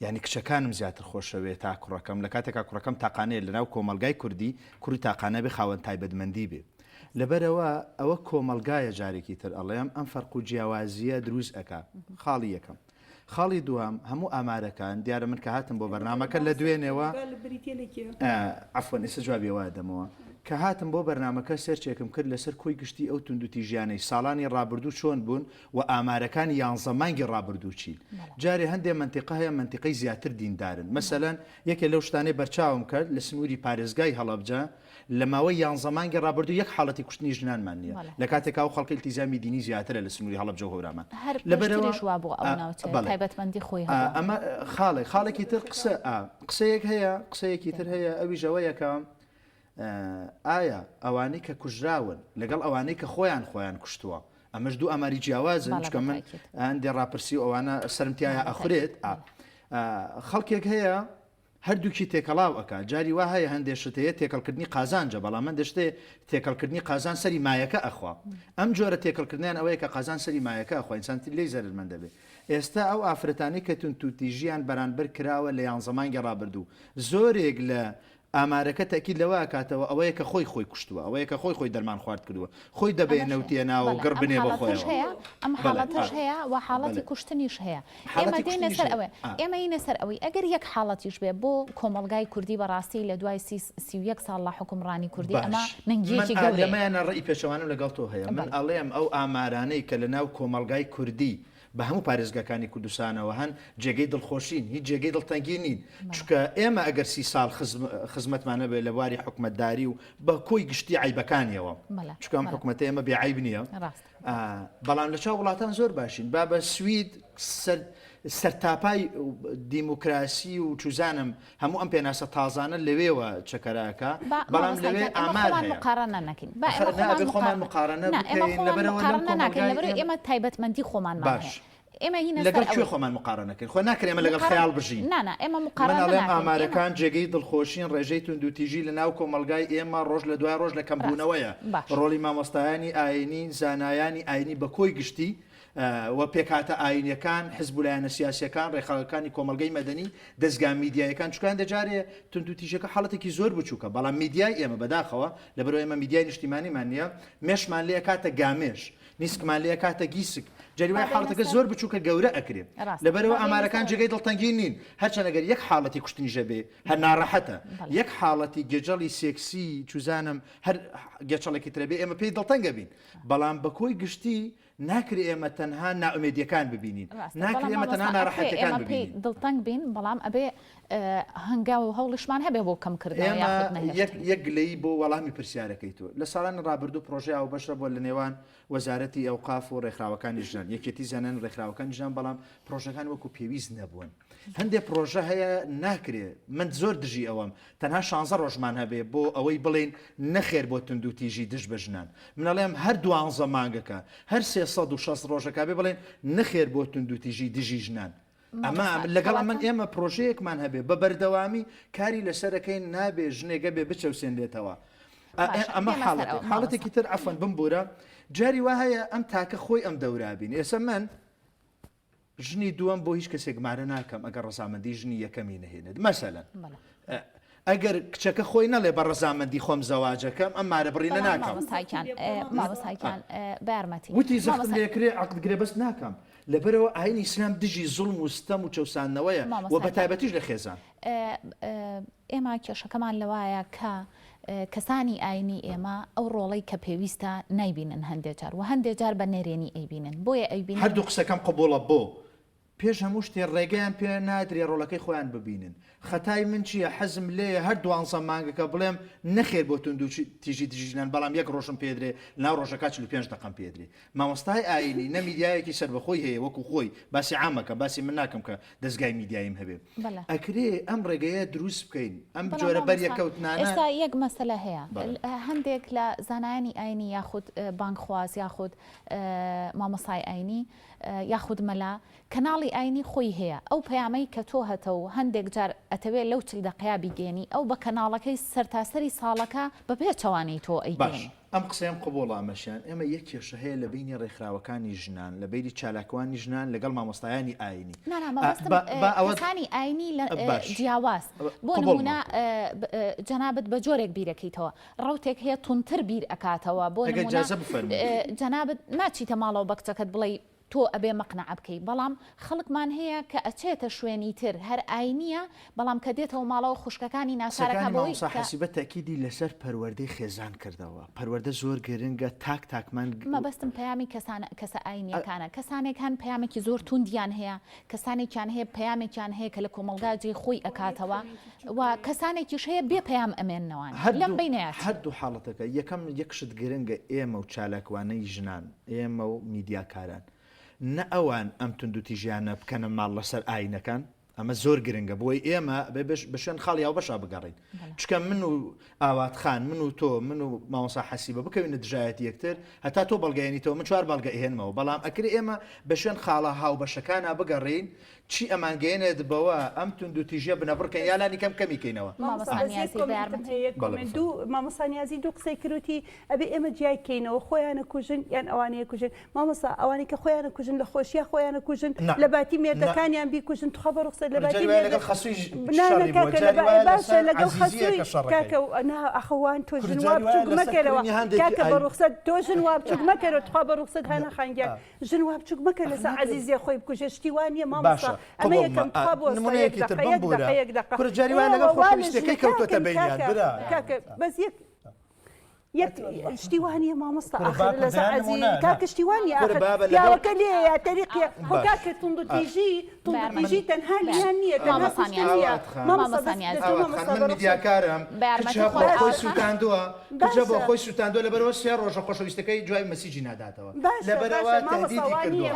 یعنی کچەکانم زیاتر خۆشەوێ تا کوڕەکەم لە کاتێکا کوڕەکەم تاقانەیە لەناو کۆمەلگای کوردی کوڕی تاقانە بێ خاوەن تایبەتمەندی بێ لەبەرەوە ئەوە کۆمەلگایە جارێکی تر ئەڵێم ئەم فەرق و جیاوازیە دروست ئەکا خاڵی یەکەم خاڵی دوام هەموو ئامارەکان دیارە من کە هاتم بۆ بەرنامەکە لە دوێنێەوە عفوەن ئێستا جوابی وا دەمەوە کە هاتم بۆ بەرنامەکە سەرچێکم کرد لەسەر کۆی گشتی ئەو توندوتیژیانەی ساڵانی ڕابردوو چۆن بوون و ئامارەکانی 11 مانگی ڕابردوو چین جارێ هەندێک منتیقە هەیە منتیقەی زیاتر دیندارن مەسەلەن یەکێ لەو شتانەی بەرچاوم کرد لە سنووری پارێزگای هەڵەبجە لە ماوەی 11 مانگی ڕابردوو یەک حاڵەتی کوشتنی ژنانمان نییە لە کاتێکا و خەڵکی التیزامی دینی زیاترە لە سنووری هەڵەبجە و هەورامان تایبەتمەندی خۆی ئەمە خاڵێکی تر قسەیەک هەیە قسەیەکی تر هەیە ئەوی ژەوەیەکە ئایا ئەوانەی کە کوژراون لەگەڵ ئەوانەی کە خۆیان کوشتووە ئەمەش دوو ئەماری جیاوازن چکە من هەندێ ڕاپرسی و ئەوانە سەرمتیایە ئەخورێت خەڵکێک هەیە هەردووکی تێکەڵاو ئەکا جاری وا هەیە هەندێک شتەیە تێکەڵکردنی قازانجە بەڵام من دەشتێ تێکەڵکردنی قازان سەری مایەکە ئەخوا ئەم جۆرە تێکەڵکردیان ئەوەیە کە قازان سەری مایەکە ئەخوا ئینسان لێی زەرمەندە بێت ئێستا ئەو ئافرەتانی کە توندوتیژیان بەرامبەر کراوە لە 11 مانگی ڕابردوو زۆرێک لە ئامارەکە تاکید لەوە کاتەوە ئەوەیە کە خۆی کوشتووە ئەوەیە کە خۆی دەرمان خوارد کردووە خۆی دەبێت نەوتیە ناو گڕ بنێ بە خۆیەوە ئەم حاڵەتش هەیە و حاڵەتی کوشتنیش هەیە ئێمە دێنە سەر ئەوێ ئێمە اینە سەر ئەوەی ئەگەر یەک حاڵەتیش بێ بۆ کۆمەلگای کوردی بەڕاستی لە دوای 31 ساڵ لە حکومڕانی کوردی ئەمە نەنگیەکی گەورەیە لەمەیانە ڕێی پێچەوانم لەگەڵ تۆ هەیە من ئەڵێم ئەو ئامارانەی کە لەناو کۆمەلگای کوردی بە هەموو پارێزگەکانی کوردستانەوە هەن جێگەی دڵخۆشین هیچ جێگەی دڵتەنگی نین چکە ئێمە ئەگەر 30 ساڵ خزمەتمانە بێ لە بواری حکومەتداری و بە کۆی گشتی عیبەکانیەوە چکەم حکومەتە ئێمە بێعیب نییە بەڵام لە چاو وڵاتان زۆر باشین با بە سوید سەرتاپای دیموکراسی و چوزانم هەموو ئەم پێناسە تازانە لەوێوە چەکەراکە بەڵام لەوێ ئامار خۆمان مقارنە بکەین ئێمە تایبەتمەندی خۆمان باش لەگەڵ کوێ خۆمان مقارنەکەین خۆ ناکرێمە لەگەڵ خەیاڵ بژین ئێمە مقارنە ئامارەکان جێگەی دڵخۆشین ڕێژەی توندوتیژی لە ناو کۆمەلگای ئێمە ڕۆژ لە دوای ڕۆژ لە کەمبوونەوەیە ڕۆڵی مامۆستایانی ئاینی زانایانی ئاینی بە کۆی گشتی و پێکاتە ئاینیەکان حزبولایەنە سیاسیەکان ڕێخەڵەکانی کۆمەلگەی مەدەنی دەستگا میدیایەکان چکان دەجارێ توندوتیژەکە حاڵەتێکی زۆر بچووکە بەڵام میدیای ئێمە بەداخەوە لەبەرەوە ئێمە میدیای نیشتیمانیمان نییە مێشمان لێ کاتە گامێش نیسکمان لێ کاتە گیسک جەریوای حاڵەتەکە زۆر بچووکە گەورە ئەکرێت لەبەرەوە ئامارەکان جێگەی دڵتەنگی نین هەرچەند ئەگەر یەک حاڵەتی کوشتنیژە بێ هەر ناڕەحەتە یەک حاڵەتی گێجەڵی سێکسی چوزانم هەر گێچەڵێکی ترەبێ ئێمە پێی دڵتەنگە بین بەڵام بە کۆی گشتی ناکرێ ئێمە تەنها ناومێدیەکان ببینین ناکرێ ئێمە تەنها ناڕەحەتەکان ببینین دڵتەنگ بین بەڵام ئەبێ هەنگاو و هەوڵشمان هەبێ بۆ کەمکردن یەک گلەی بۆ وەڵامی پرسیارەکەی تۆ لە ساڵانی ڕابردوو پرۆژه ئەو بەشە بۆ لە نێوان وەزارەتی ئەوقاف و ڕێکخراوەکانی ژنان یەکێتی زانان ڕێکخراوەکانی ژنان بەڵام پرۆژەکان وەکو پێویست نەبوون هەندێک پرۆژە هەیە ناکرێ من زۆر دژی ئەوەم تەنها 16 ڕۆژمان هەبێ بۆ ئەوەی بڵێن نەخێر بۆ توندوتیژی دژ بە ژنان منەڵێم هەر 12 مانگەکە هەر 360 ڕۆژەکە بێ بڵێن نەخێر بۆ توندوتیژی دژی ژنان ئەمە لەگەڵ من ئێمە پرۆژەیەکمان هەبێ بە بەردەوامی کاری لەسەرەکەین نابێ ژنێگە بێ بچەوسێنێتەوە ئەمە حاڵەتێکی تر ئەفەن بمبورە جاری وا هەیە ئەم تاکە خۆی ئەم دەورابین ئێستا من ژنی دووەم بۆ هیچ کەسێک مارە ناکەم ئەگەر ڕەزامەندی ژنی یەکەمی نەهێنێت مەسەلەن ئەگەر کچەکە خۆی نەڵێ بە ڕەزامەندی خۆم زەواجەکەم ئەم مارە بڕینە ناکەم مامۆستایان بارمەتی وتی زەخم لێکرێ عەقڵگرێ بەس ناکەم لەبەرەوە ئاینی ئیسلام دژی زوڵم و ستەم و چەوسانەوەیە و بە تایبەتیش لە خێزان ئێمە کێشەکەمان لەوایە کە کەسانی ئاینی ئێمە ئەو ڕۆڵەی کە پێویستە نایبینن هەندێک جار و هەندێک جار بە نێرێنی ئەیبینن بۆیە ئەیبین هەردوو قسەکەم قبوڵە بۆ پێش هەموو شتێ ڕێگەیان پێ نادرێ ڕۆڵەکەی خۆیان ببینن خەتای من چییە حەزم لێ هەر 12 مانگەکە بڵێم نەخێر بۆ توندوتیژی دژیژنان بەڵام یەک ڕۆژم پێدرێ ناو ڕۆژەکە 45 دقم پێدرێ مامۆستای ئاینی نە میدیایەکی سەربەخۆی هەیە وەکو خۆی باسی عامەکە باسی من ناکەم کە دەستگای میدیایم هەبێ ئەکرێ ئەم ڕێگەیە دروست بکەین ئەم جۆرە بەریەکەوتنانە ئێستا یەک مەسەلە هەیە هەندێک لە زانایانی ئاینی یاخود بانکخواز یاخود مامۆستای ئاینی یاخود مەلا کەناڵی ئاینی خۆی هەیە ئەو پەیامەی کە تۆ هەتە و هەندێک جار ئەتەوێت لەو چل دەقەیا بیگەێنی ئەو بە کەناڵەکەی سەرتاسەری ساڵەکە بەبێ چاوانەی تۆ ئەیگەێنی. ئەم قسەیان قبوڵامەشیان ئێمە یەک کێشە هەیە لە بینی ڕێکخراوەکانی ژنان لە بینی چالاکوانی ژنان لەگەڵ مامۆستایانی ئاینی کەسانی ئاینی جیاواز بۆ نمونە جەنابەت بە جۆرێک بیرەکەیتەوە ڕەوتێک هەیە تونتر بیر ئەکاتەوە بۆ جەنابەت ناچیتە ماڵەوە بە کچەکەت بڵێ تۆ ئەبێ مەقنع بکەی بەڵام خەڵکمان هەیە کە ئەچێتە شوێنی تر هەر ئاینیە بەڵام کە دێتەوە ماڵەوە خوشکەکانی ناسارەکە بۆی حەسیبە تاکیدی لەسەر پەروەردەی خێزان کردەوە پەروەردە زۆر گرنگە تاکمان مەبەستم پەیامی کەسە ئاینیەکانە کەسانێکان پەیامێکی زۆر توندیان هەیە کەسانێکیان هەیە پەیامێکیان هەیە کە لە کۆمەلگاجی خۆی ئەکاتەوە و کەسانێکیش هەیە بێ پەیام ئەمێننەوەن لەم بینەیە هەردوو حاڵەتەکە یەکەم یەکشت گرنگە ئێمە و چالاکوانەی ژنان ئێمە و میدیاکاران نە ئەوان ئەم توندوتیژیانە بکەنە ماڵ لەسەر ئاینەکان ئەمە زۆر گرنگە بۆی ئێمە بەشێن خاڵیاو بەشا بگەڕین چکە من و ئاواتخان من و تۆ من و مامۆستا حەسیبە بکەوینە دژایەتی یەکتر هەتا تۆ بەڵگەیەنیتەوە من چوار بەڵگە ئێنمەوە بەڵام ئەکری ئێمە بەشێن خاڵە هاو بەشەکانە بگەڕین چی ئەمانگەێنێت بەوە ئەم توندوتیژیە بنەبڕکەن یالانی کەم کەمیکەینەوە مامۆسانیازی دوو قسەی کروتی ئەبێ ئێمە جیای کەینەوە خۆیانە کوژن یان ئەوانەیە کوژن مامۆستا ئەوانی کە خۆیانە کوژن لە خۆشیە خۆیانە کوژن لە باتی مێردەکانیان بیکوژن توخە بە ڕوخسەر لە باتی باشە لەگەڵ خەسووی کاکە ئەخەوان تۆ ژن وا بچووک مەکەرەوە کاکە بە ڕوخسەر تۆ ژن وا بچووک مەکەرەوە توخوا بە ڕوخسەر هەنە خەنگیان ژن وا بچووک مەکە لەسەر عەزیزیە خۆی بکوژێ شتی وانە مامۆستا ئەمە یەکەم توخوا بۆ نمونەیەکی تر بەم بورە کوڕجاریوان لەگەڵ خۆشویستەکەی کەوتۆتە بەینیان برا کاکە بەس یەک شتی وانە مامۆستا ئاخر لەسەر عەزیز کاکە شتی وانە پیاوەکە لێیە تەریقیە خۆ کاکە توندوتیژی تەنها لیان نییە من میدیاکارم کچە بۆ خۆی سووتاندووە کچە بۆ خۆی سووتاندووە لەبەرەوە سێ ڕۆژە خۆشەویستەکەی دوای مەسیجی ناداتەوە لەبەرەوە تهدیدی کردووە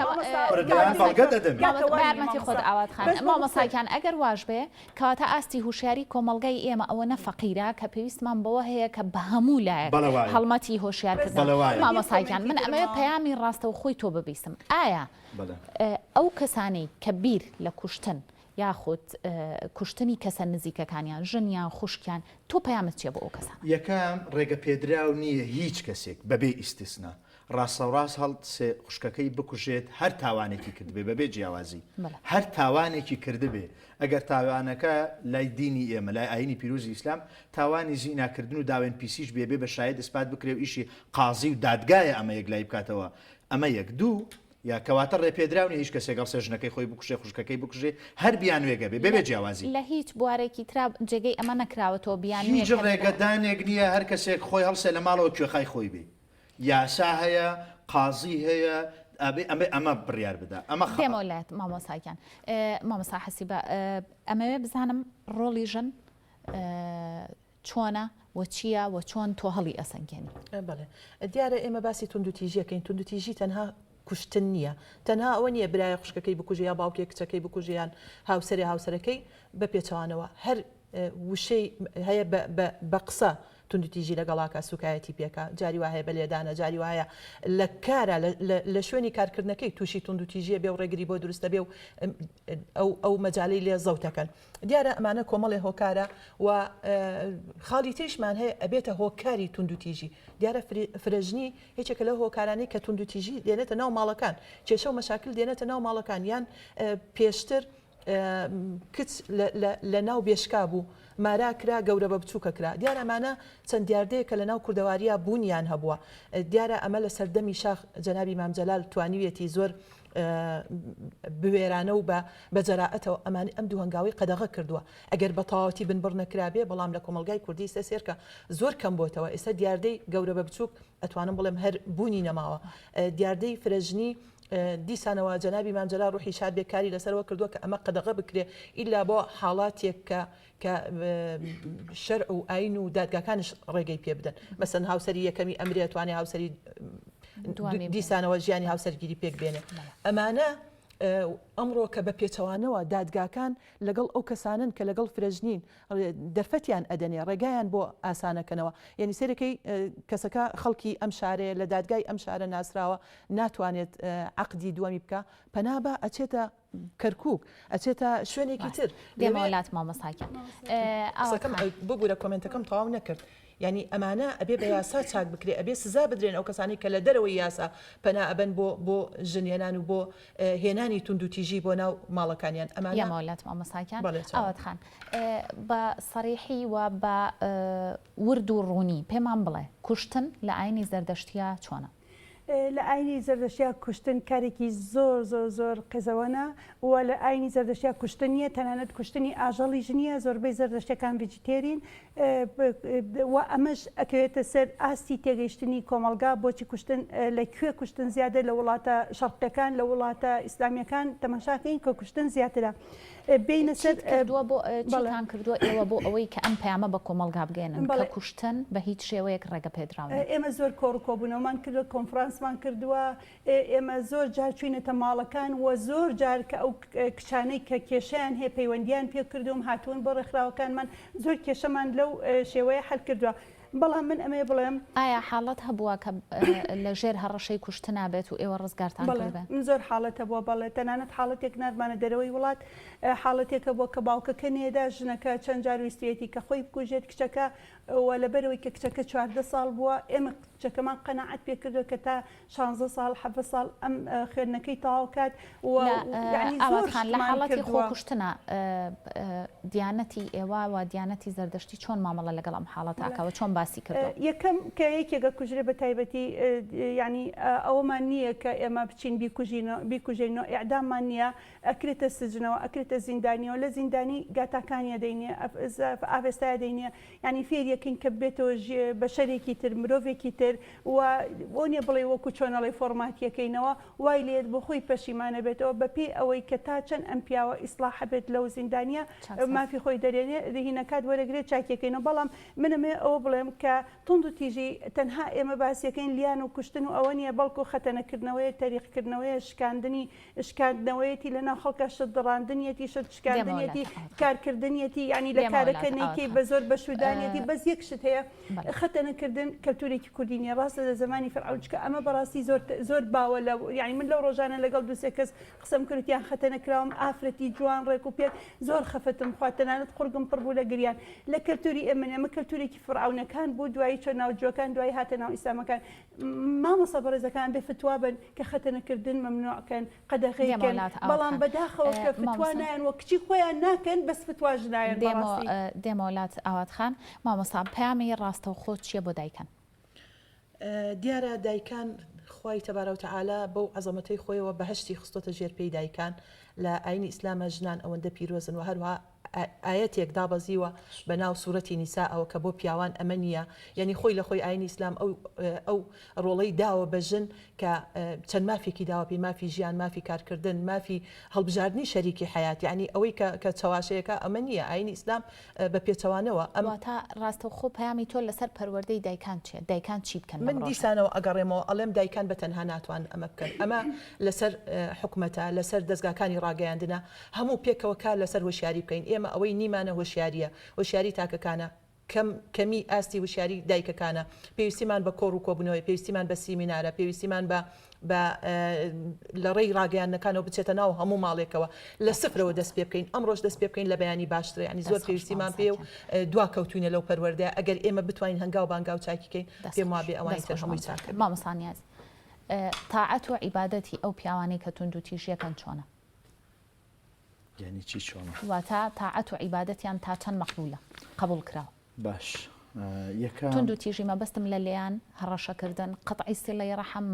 خۆت ئاواتخان مامۆستاکان ئەگەر واش بێ کەواتە ئاستی هوشیاری کۆمەڵگەی ئێمە ئەوە نەفەقیرە کە پێویستمان بەوە هەیە کە بە هەموو لایەک هەڵمەتی هۆشیارکردن مامۆستاکان من ئەمەوێت پەیامی ڕاستە و خۆی تۆ ببیستم ئایا ئەو کەسانەی کە بیر لە کوشتن یاخود کوشتنی کەسە نزیکەکانیان ژنیان خوشکیان تۆ پەیامت چیە بۆ ئەو کەسان یەکەم ڕێگە پێدراو نییە هیچ کەسێک بەبێ ئیستیسنا ڕاستەوڕاست هەڵسێ خوشکەکەی بکوژێت هەر تاوانێکی کردبێ بەبێ جیاوازی هەر تاوانێکی کردبێ ئەگەر تاوانەکە لای دینی ئێمە لای ئاینی پیرۆزی ئیسلام تاوانی زیناکردن و داوێن پیسیش بێبێ بە شاید ئیسپات بکرێ و ئیشی قازی و دادگایە ئەمە یەک لای بکاتەوە ئەمە یەک دوو یا کەواتە ڕێپێدراونی هیچ کەسێک سێژنەکەی خۆی بکوژێ خوشکەکەی بکوژێ هەر بیانوێگە بێ بێ جیاوازی لە هیچ بوارێکی ترا جێگەی ئەمە نەکراوەتەوە بیان هیچ ڕێگەدانێک نییە هەر کەسێک خۆی هەڵسێ لە ماڵەوە کوێخای خۆی بێ یاسا هەیە قازی هەیە ئەمە بڕیار بدە ئەمە خێمەولات مامۆساکان مامۆستا حەسیبە ئەمەوێ بزانم ڕۆڵی ژن چۆنە و چییە و چۆن تۆ هەڵی ئەسەنگێنی بەڵێ دیارە ئێمە باسی توندوتیژیەکەین توندوتیژی تەنها کوشتن نییە تەنها ئەوە نییە برایە خوشکەکەی بکوژە یا باوکێک کچەکەی بکوژیان هاوسەرەکەی بە پێچەوانەوە هەر وشەی هەیە بە قسە توندوتیژی لەگەڵاکە سوکایەتی پێکە جاری وایە بە لێدانە جاری وایە لە کارە لە شوێنی کارکردنەکەی تووشی توندوتیژیە بێ و ڕێگری بۆ دروستە بێ و ئەو مەجاالەی لێ زەوتەکەن دیارە ئەمانە کۆمەڵێ هۆکارە و خاڵی تریشمان هەیە ئەبێتە هۆکاری توندوتیژی دیارە فرەژنی هیچێکە لە هۆکارانەی کە توندوتیژی دێنێتە ناو ماڵەکان کێشە و مەشاکل دێنێتە ناو ماڵەکان یان پێشتر کچ لە ناو بێشکا بوو مارا کرا گەورە بە بچووکە کرا دیارە ئەمانە چەند دیاردەیە کە لە ناو کوردەواریە بوونیان هەبووە دیارە ئەمە لە سەردەمی شاخ جەنابی مامجەلال توانیوێتی زۆر بوێرانە و بە جەراعەتەوە ئەمانی ئەم دوو هەنگاوی قەدەغە کردووە ئەگەر بە تەواوەتی بنبڕ نەکرابێ بەڵام لە کۆمەلگای کوردی سێرکە زۆر کەم بۆتەوە ئێستا دیاردەی گەورە بە بچووک ئەتوانم بڵێم هەر بوونی نەماوە دیاردەی فرەژنی دیسانەوە جەنابی مامجەلال ڕوحی شاد بێکاری لەسەرەوە کردووە کە ئەمە قەدەغە بکرێ ئیلا بۆ حاڵاتێک کە شەرع و ئاین و دادگاکانش ڕێگەی پێ بدەن مەسەن هاوسەری یەکەمی ئەمرێ توانێ هاوسەری دیسانەوە ژیانی هاوسەرگیری پێک بێنێ ئەمانە ئەمڕۆ کە بە پێچەوانەوە دادگاکان لەگەڵ ئەو کەسانن کە لەگەڵ فرەژنین دەرفەتیان ئەدەنێ ڕێگایان بۆ ئاسانەکەنەوە یعنی سێرەکەی کەسەکە خەڵکی ئەم شارەیە لە دادگای ئەم شارە ناسراوە ناتوانێت عقدی دووەمی بکە پەنابە ئەچێتە کەرکووک ئەچێتە شوێنێکی تر دێمەوەلات مامەساکەن بگورە کۆمنتەکەم تەواو نەکرد ینی ئەمانە ئەبێ بە یاسا چاک بکرێ ئەبێ سزا بدرێن ئەو کەسانی کە لە دەرەوەی یاسا پەنا ئەبەن بۆ ژنێنان و بۆ هێنانی توندوتیژی بۆ ناو ماڵەکانیان ئەمانەمەوەلات مامەساکان ئەوەتخان بە سەریحی و بە ورد و ڕوونی پێمان بڵێ کوشتن لە ئاینی زەردەشتیە چۆنە؟ لە ئاینی زەردەشتیا کوشتن کارێکی زۆر زۆر زۆر قزەوەنە و لە ئاینی زەردەشتیا کوشتن نیە تەنانەت کوشتنی ئاژەڵی ژنیە زۆربەی زەردەشتەکان ڤیجیتێرین و ئەمەش ئەکەوێتە سەر ئاستی تێگەیشتنی کۆمەلگا بۆچی کوشتن لەکوێ کوشتن زیادە لە وڵاتە شەرقیەکان لە وڵاتە ئیسلامیەکان تەماشاکەین کە کوشتن زیاترە بینە سەر کردووە بۆ چیتان کردووە ئێوە بۆ ئەوەی کە ئەم پەیامە بە کۆمەلگا بگەێنن کە کوشتن بە هیچ شێوەیەک ڕێگە پێدراون ئێمە زۆر کۆڕکۆبوونەوەمان کردووە کۆنفرانسمان کردووە ئێمە زۆر جار چوینەتە ماڵەکان و زۆر جار کە ئەو کچانەی کە کێشیان هەیە پەیوەندیان پێ کردوم هاتوون بۆ ڕێکخراوەکانمان زۆر کێشەمان لەو شێوەیە حەل کردووە بەڵام من ئەمێ بڵێم ئایا حاڵەت هەبووە کە لە ژێر هەڕەشەی کوشتن نابێت و ئێوە ڕزگارتان کردبێن من زۆر حاڵەتە بووە بەڵێ تەنانەت حاڵەتێک نردمانە دەرەوەی وڵات حاڵەتێکە بۆ کە باوکەکە نێدا ژنەکە چەند جار ویستێتی کە خۆی بکوژێت کچەکە و لەبەرەوەی کە کچەکە 14 ساڵ بووە ئێمە کچەکەمان قەنەعەت پێ کردو کە تا 16 ساڵ 7 ساڵ ئەم خوێندنەکەی تەواو کات ئەوەتان لە حاڵەتی خۆکوشتنە دیانەتی ئێوە و دیانەتی زەردەشتی چۆن مامەڵە لەگەڵ ئەم حاڵەتاکەوە چۆن باسی کردو یەکەم کە یەکێکە کوژرێ بە تایبەتی ینی ئەوەمان نییە کە ئێمە بچین بیکوژینەوە ئیعداممان نییە ئەکرێتە سجنەوە ئەکرێتە زیندانیەوە لە زیندانی گاتاکانیە دەینێ ئاوێستایە دەینێ ینی فێریەکەین کە بێتەوە بە شەرێکی تر مرۆڤێکی تر و بۆ نیە بڵێ وەکو چۆنەڵی فۆرماتیەکەینەوە وای لێت بۆ خۆی پەشیمانە بێتەوە بەپێی ئەوەی کە تا چەند ئەم پیاوە ئیسلاح بێت لەو زیندانیە مافی خۆی دەرێنێ دهینەکات وەرەگرێت چاکیەکەینەوە بەڵام منەمێ ئەوە بڵێم کە توندوتیژی تەنها ئێمە باسیەکەین لیان و کوشتن و ئەوە نیە بەڵکو خەتەنەکردنەوەی تاریخکردنەوەی شکاندنەوەیەتی لەناو خەڵکە شت دڕاندنیەتی شت شکاندنیەتی کارکردنیەتی ینی لە کارەکە نەیکەی بە زۆر بەشودانیەتی بەس یەک شت هەیە خەتەنەکردن کەلتورێکی کوردینیە ڕاستە لە زمانی فەرعونچکە ئەمە بەڕاستی زۆر باوە لە ینی من لەو ڕۆژانە لەگەڵ دووسێ کەس قسەم کردیان خەتەنەکراوم ئافرەتی جوان ڕێک و پێک زۆر خەفتم خواتەنانەت قورگم پڕ بوو لە گریان لە کەلتوری ئەمە کەلتورێکی فەرعونەکان بوو دوایی چۆن ناوجوەکان دوای هاتە ناو ئیسلامەکان مامۆستا بەڕێزەکان بێ فتوا بن کە خەتەنەکردن مەمنوعکەن قەدەغەیکەن بەڵام بەداخەوە کە فتوا نایەن وە کچی خۆیان ناکەن بەس فتواژ نایەن دێمەوەلات ئاواتخان مامۆستا پەیامی ڕاستەوخۆ چییە بۆ دایکان؟ دیارە دایکان خوای تەبارە و تەعالا بەو عەزەمەتەی خۆیەوە بەهەشتی خستۆتە ژێر پێی دایکان لە ئاینی ئیسلامە ژنان ئەوەندە پیرۆزن و هەروها ئاەتێک دابەزیوە بە ناو سوورەتی نیسا ئەوە کە بۆ پیاوان ئەمە نییە یعنی خۆی لە خۆی ئاینی ئیسلام ئەو ڕۆڵەی داوە بە ژن کە چەند مافێکی داوە پێی مافی ژیان مافی کارکردن مافی هەڵبژاردننی شەریکی حیات یعنی ئەوەی کە چاواشەیەەکە ئەمە نییە ئاینی ئیسلام بە پێچەوانەوە ئەمە تا ڕاستەوخۆ پەیامی تۆ لەسەر پەروەردەی دایکان چێت دایکان چی بکەن من دیسانەوە ئەگەڕێمەوە ئەڵێم دایکان بە تەنها ناتوان ئەمە بکەن ئەمە لەسەر حکومەتە لەسەر دەستگاکانی ڕاگەیاندنە هەموو پێکەوە کار لەسەر وەشیاری بکەین ئێمە ئەوەی نیمانە هۆشیاریە وەشیاری تاکەکانە کەمی ئاستی وشیاری دایکەکانە پێویستیمان بە کۆڕ و کۆبوونەوەی پێویستیمان بە سیمینارە پێویستیمان بە لە ڕێی ڕاگەیانەکانەوە بچێتە ناو هەموو ماڵێکەوە لە سفرەوە دەست پێ بکەین ئەمڕۆژ دەست پێ بکەین لە بەیانی باشترە ینی زۆر پێویستیمان پێ و دوا کەوتوینە لەو پەروەردە ئەگەر ئێمە بتوانین هەنگاو بانگاو چاکیکەین پێم وابێ ئەوان تر هەمووی چاکە مامۆستانیاز تاعەت و عیبادەتی ئەو پیاوانەی کە توندوتیژیەکەن چۆنە؟ یعنی چی چۆنە؟ واتە تاعەت و عیبادەتیان تا چەند مەقبولە قبول کراوە باش توندوتیژی مەبەستم لە لێیان هەڕەشەکردن قەتعی سیلەی ڕەحم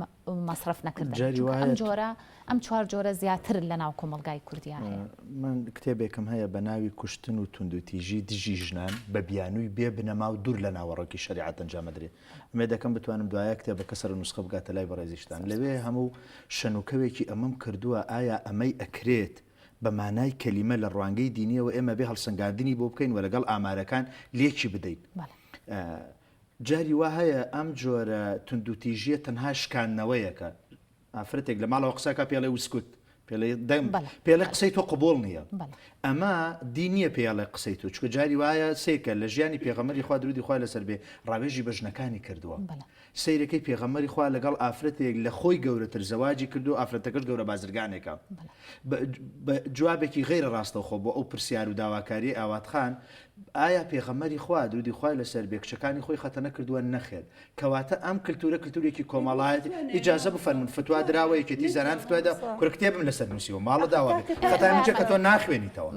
مەصرف نەکردن ئەم چوار جۆرە زیاتر لە ناو کۆمەلگای کوردیان من کتێبێکم هەیە بە ناوی کوشتن و توندوتیژی دژی ژنان بە بیانووی بێ بنەما و دوور لە ناوەڕۆکی شریعەت ئەنجامەدرێت ئەمێ دەکەم بتوانم دوایە کتێبەکە سەر نوسخە بگاتە لای بەڕێزیشتان لەوێ هەموو شەنوکەوێکی ئەمەم کردووە ئایا ئەمەی ئەکرێت بە مانای کەلیمە لە ڕوانگەی دینیەوە ئێمە بێ هەڵسەنگاندنی بۆ بکەین وە لەگەڵ ئامارەکان لێکی بدەین جاری وا هەیە ئەم جۆرە توندوتیژیە تەنها شکاندنەوەیەکە ئافرەتێک لە ماڵەوە قسەکە پێڵێ وسکوت پێڵێ قسەی تۆ قبول نییە ئەمە دینیە پێڵێ قسەی تۆ چکە جاری وایە سێکە لە ژیانی پێغەمەری خوا درودی خوای لەسەر بێ ڕاوێژی بەژنەکانی کردووە سیرەکەی پێغەمەری خوا لەگەڵ ئافرەتێک لە خۆی گەورەتر زەواجی کردو ئافرەتەکەش گەورە بازرگانێکە جوابێکی غیرە ڕاستەوخۆ بۆ ئەو پرسیار و داواکاری ئاواتخان ئایا پێغەمەری خوا درودی خوای لەسەر بێ کچەکانی خۆی خەتە نەکردووە نەخێت کەواتە ئەم کلتورە کلتورێکی کۆمەڵایەت ئیجازە بفەرمون فتوا درراوە یەکێتی زەران فتوایدا کورکتێبم لەسەر نووسیوە ماڵە داوا خەتامجە کە تۆ ناخوێنیتەوە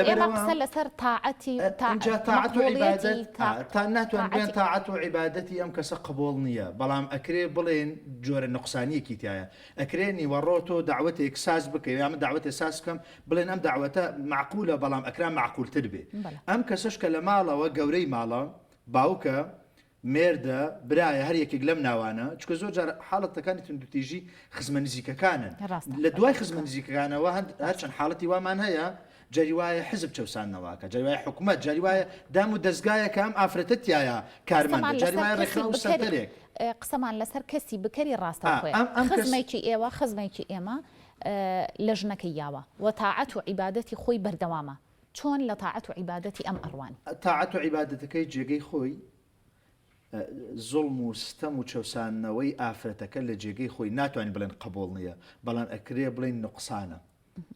ئێمە قسە لەسەر تاعەتی تاعەت و عیبادەت تا ناتوان بێن تاعەت و عیبادەتی ئەم کەسە قبول نییە بەڵام ئەکرێ بڵێن جۆرە نقصانیەکی تایە ئەکرێ نیوەڕۆ تۆ داوەتێک ساز بکەوێ ئەمە داوەتێ ساز بکەم بڵێن ئەم داوەتە معقولە بەڵام ئەکرا معقولتر بێ ئەم کەسەش کە لە ماڵەوە گەورەی ماڵە باوکە مێردە برایە هەر یەکێک لەم ناوانە چکە زۆر جار حاڵەتەکانی توندوتیژی خزمە نزیکەکانن لە دوای خزمە نزیکەکانەوە هەرچەند حاڵەتی وامان هەیە جاری وایە حزب چەسانەوەکە جاری وایە حکوومەت جاری وایە دام و دەستگایە کە ئەم ئافرەتەتیایە کارمەندە جاری وایە ڕێکخراو و سەرتەرێک قسەمان لەسەر کەسی بکەری ڕاستەخۆی خزمێکی ئێوە خزمێکی ئێمە لە ژنەکەی یاوە و تاعەت و عیبادەتی خۆی بەردەوامە چۆن لە تاعەت و عیبادەتی ئەم ئەڕوان تاعەت و عیبادەتەکەی جێگەی خۆی زڵم و ستەم و چەسانەوەی ئافرەتەکە لە جێگەی خۆی ناتوانین بڵێن قبول نییە بەڵام ئەکرێ بڵێن نقصانە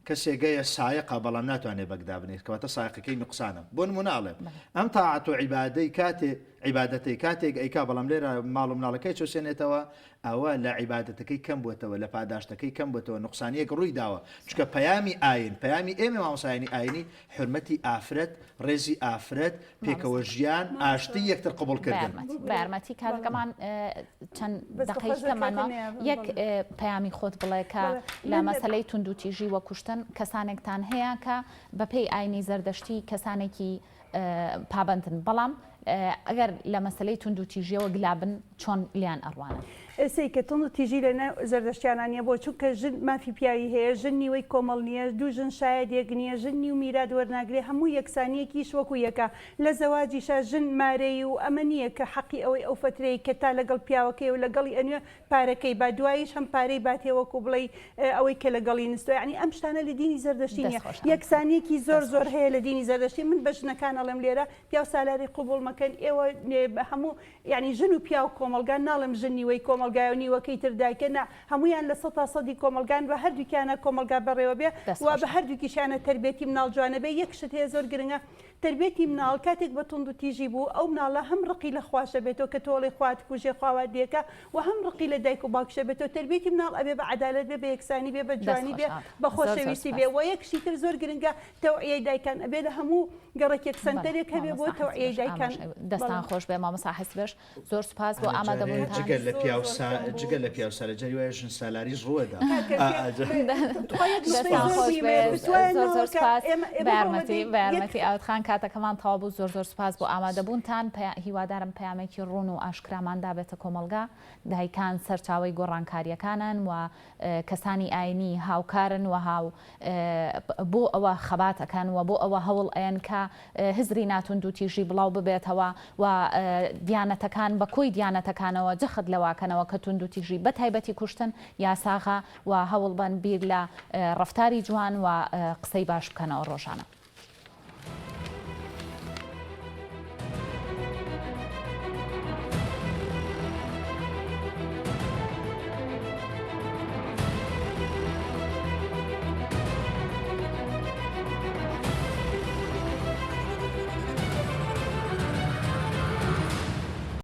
کەسێگەیە سایقە بەڵام ناتوانێت بەگدا بنێت کەواتە سایقەکەی نقصانە بۆ نموناڵێ ئەم تاعەت و عیبادەی کاتێ عیبادەتەی کاتێک ئەیکا بەڵام لێرە ماڵ و مناڵەکەی چۆسێنێتەوە ئەوە لە عیبادەتەکەی کەم بووێتەوە لە پاداشتەکەی کەم بووێتەوە نقصانیەک ڕووی داوە چکە پەیامی ئاین پەیامی ئێمە مامۆسایانی ئاینی حرمەتی ئافرەت ڕێزی ئافرەت پێکەوە ژیان ئاشتی یەکتر قبولکردن بەرمەتی کارەکەمان چەند دقەیەکەمانەوە یەک پەیامی خۆت بڵێ کە لە مەسەلەی توندوتیژی وە کوشتن کەسانێکتان هەیە کە بەپێی ئاینی زەردەشتی کەسانێکی پابندن بەڵام ئەگەر لە مەسلەی توندوتیژیەوە گلابن چۆن لیان ئەڕوانە ئەسەی کە توندوتیژی لە زەردەشتیانانە بۆ چونکە ژن مافی پیاوی هەیە ژن نیوەی کۆمەڵ نییە دوو ژن شاید یەک نییە ژن نی و میراد وەرناگرێ هەموو یەکسانیەکیش وەکو یەکە لە زەواجیشە ژن مارەی و ئەمە نییە کە حەقی ئەوەی ئەو فترەی کە تا لەگەڵ پیاوەکەی و لەگەڵی ئەنوێ پارەکەی با دواییش هەم پارەی باتێوەکو بڵێ ئەوەی کە لەگەڵی نستۆ یعنی ئەم شتانە لە دینی زەردەشتی نیە یەکسانیەکی زۆر هەیە لە دینی زەردەشتی من بە ژنەکان ئەڵێم لێرە پیا سالاری قوبوڵ مەکەن ئێوە هەموو یعنی ژن و پیا و کۆمەلگان ناڵم ژن نیوەی کۆمەلگای و نیوەکەی تردایکەنا هەمویان لە 100% کۆمەلگان بە هەردووکیانە کۆمەلگا بەڕێوە بێ و بە هەردووکیشانە تربێتی مناڵ جوانە بێ یەک شت هەیە زۆر گرنگە تربێتی مناڵ کاتێک بە توندوتیژی بوو ئەو مناڵە هەم ڕقی لە خواشە بێتەوە کە تۆڵی خوات کوژێ خواوادیەکە و هەم ڕقی لە دایک و باوکشە بێتەوە تربێتی مناڵ ئەبێ بە عەدالەت بێ بە یەکسانی بێ بە جوانی بێ بە خۆشەویستی بێ و یەکشی تر زۆر گرنگە تەوعیەی دایکان ئەبێ لە هەموو گەڕێکێک سنتەرێک هەبێ بۆ تەوعیەی دایکان دەستان خۆش بێ مامۆستا حەسبش زۆر سوپاس بۆ ئامادەبوونتان جگەل لە پیاوسارە جاری وایە ژن سالاریش ڕوەدا بەرمەتی ئاوتخان کاتەکەمان تەواو بوو زۆر سوپاس بۆ ئامادەبوونتان هیوادارم پەیامێکی ڕوون و ئاشکراماندا بێتە کۆمەلگا دایکان سەرچاوی گۆڕانکاریەکانن و کەسانی ئاینی هاوکارن و هاو بۆ ئەوە خەباتەکان و بۆ ئەوە هەوڵ ئەیان کە هزری ناتوندوتیژی بڵاو ببێتەوە و دیانەتەکان بە کۆی دیانەتەکانەوە جەخت لەواکەنەوە کە توندوتیژی بە تایبەتی کوشتن یاساغا و هەوڵ بن بیر لە ڕەفتاری جوان و قسەی باش بکەنەوە ڕۆژانە.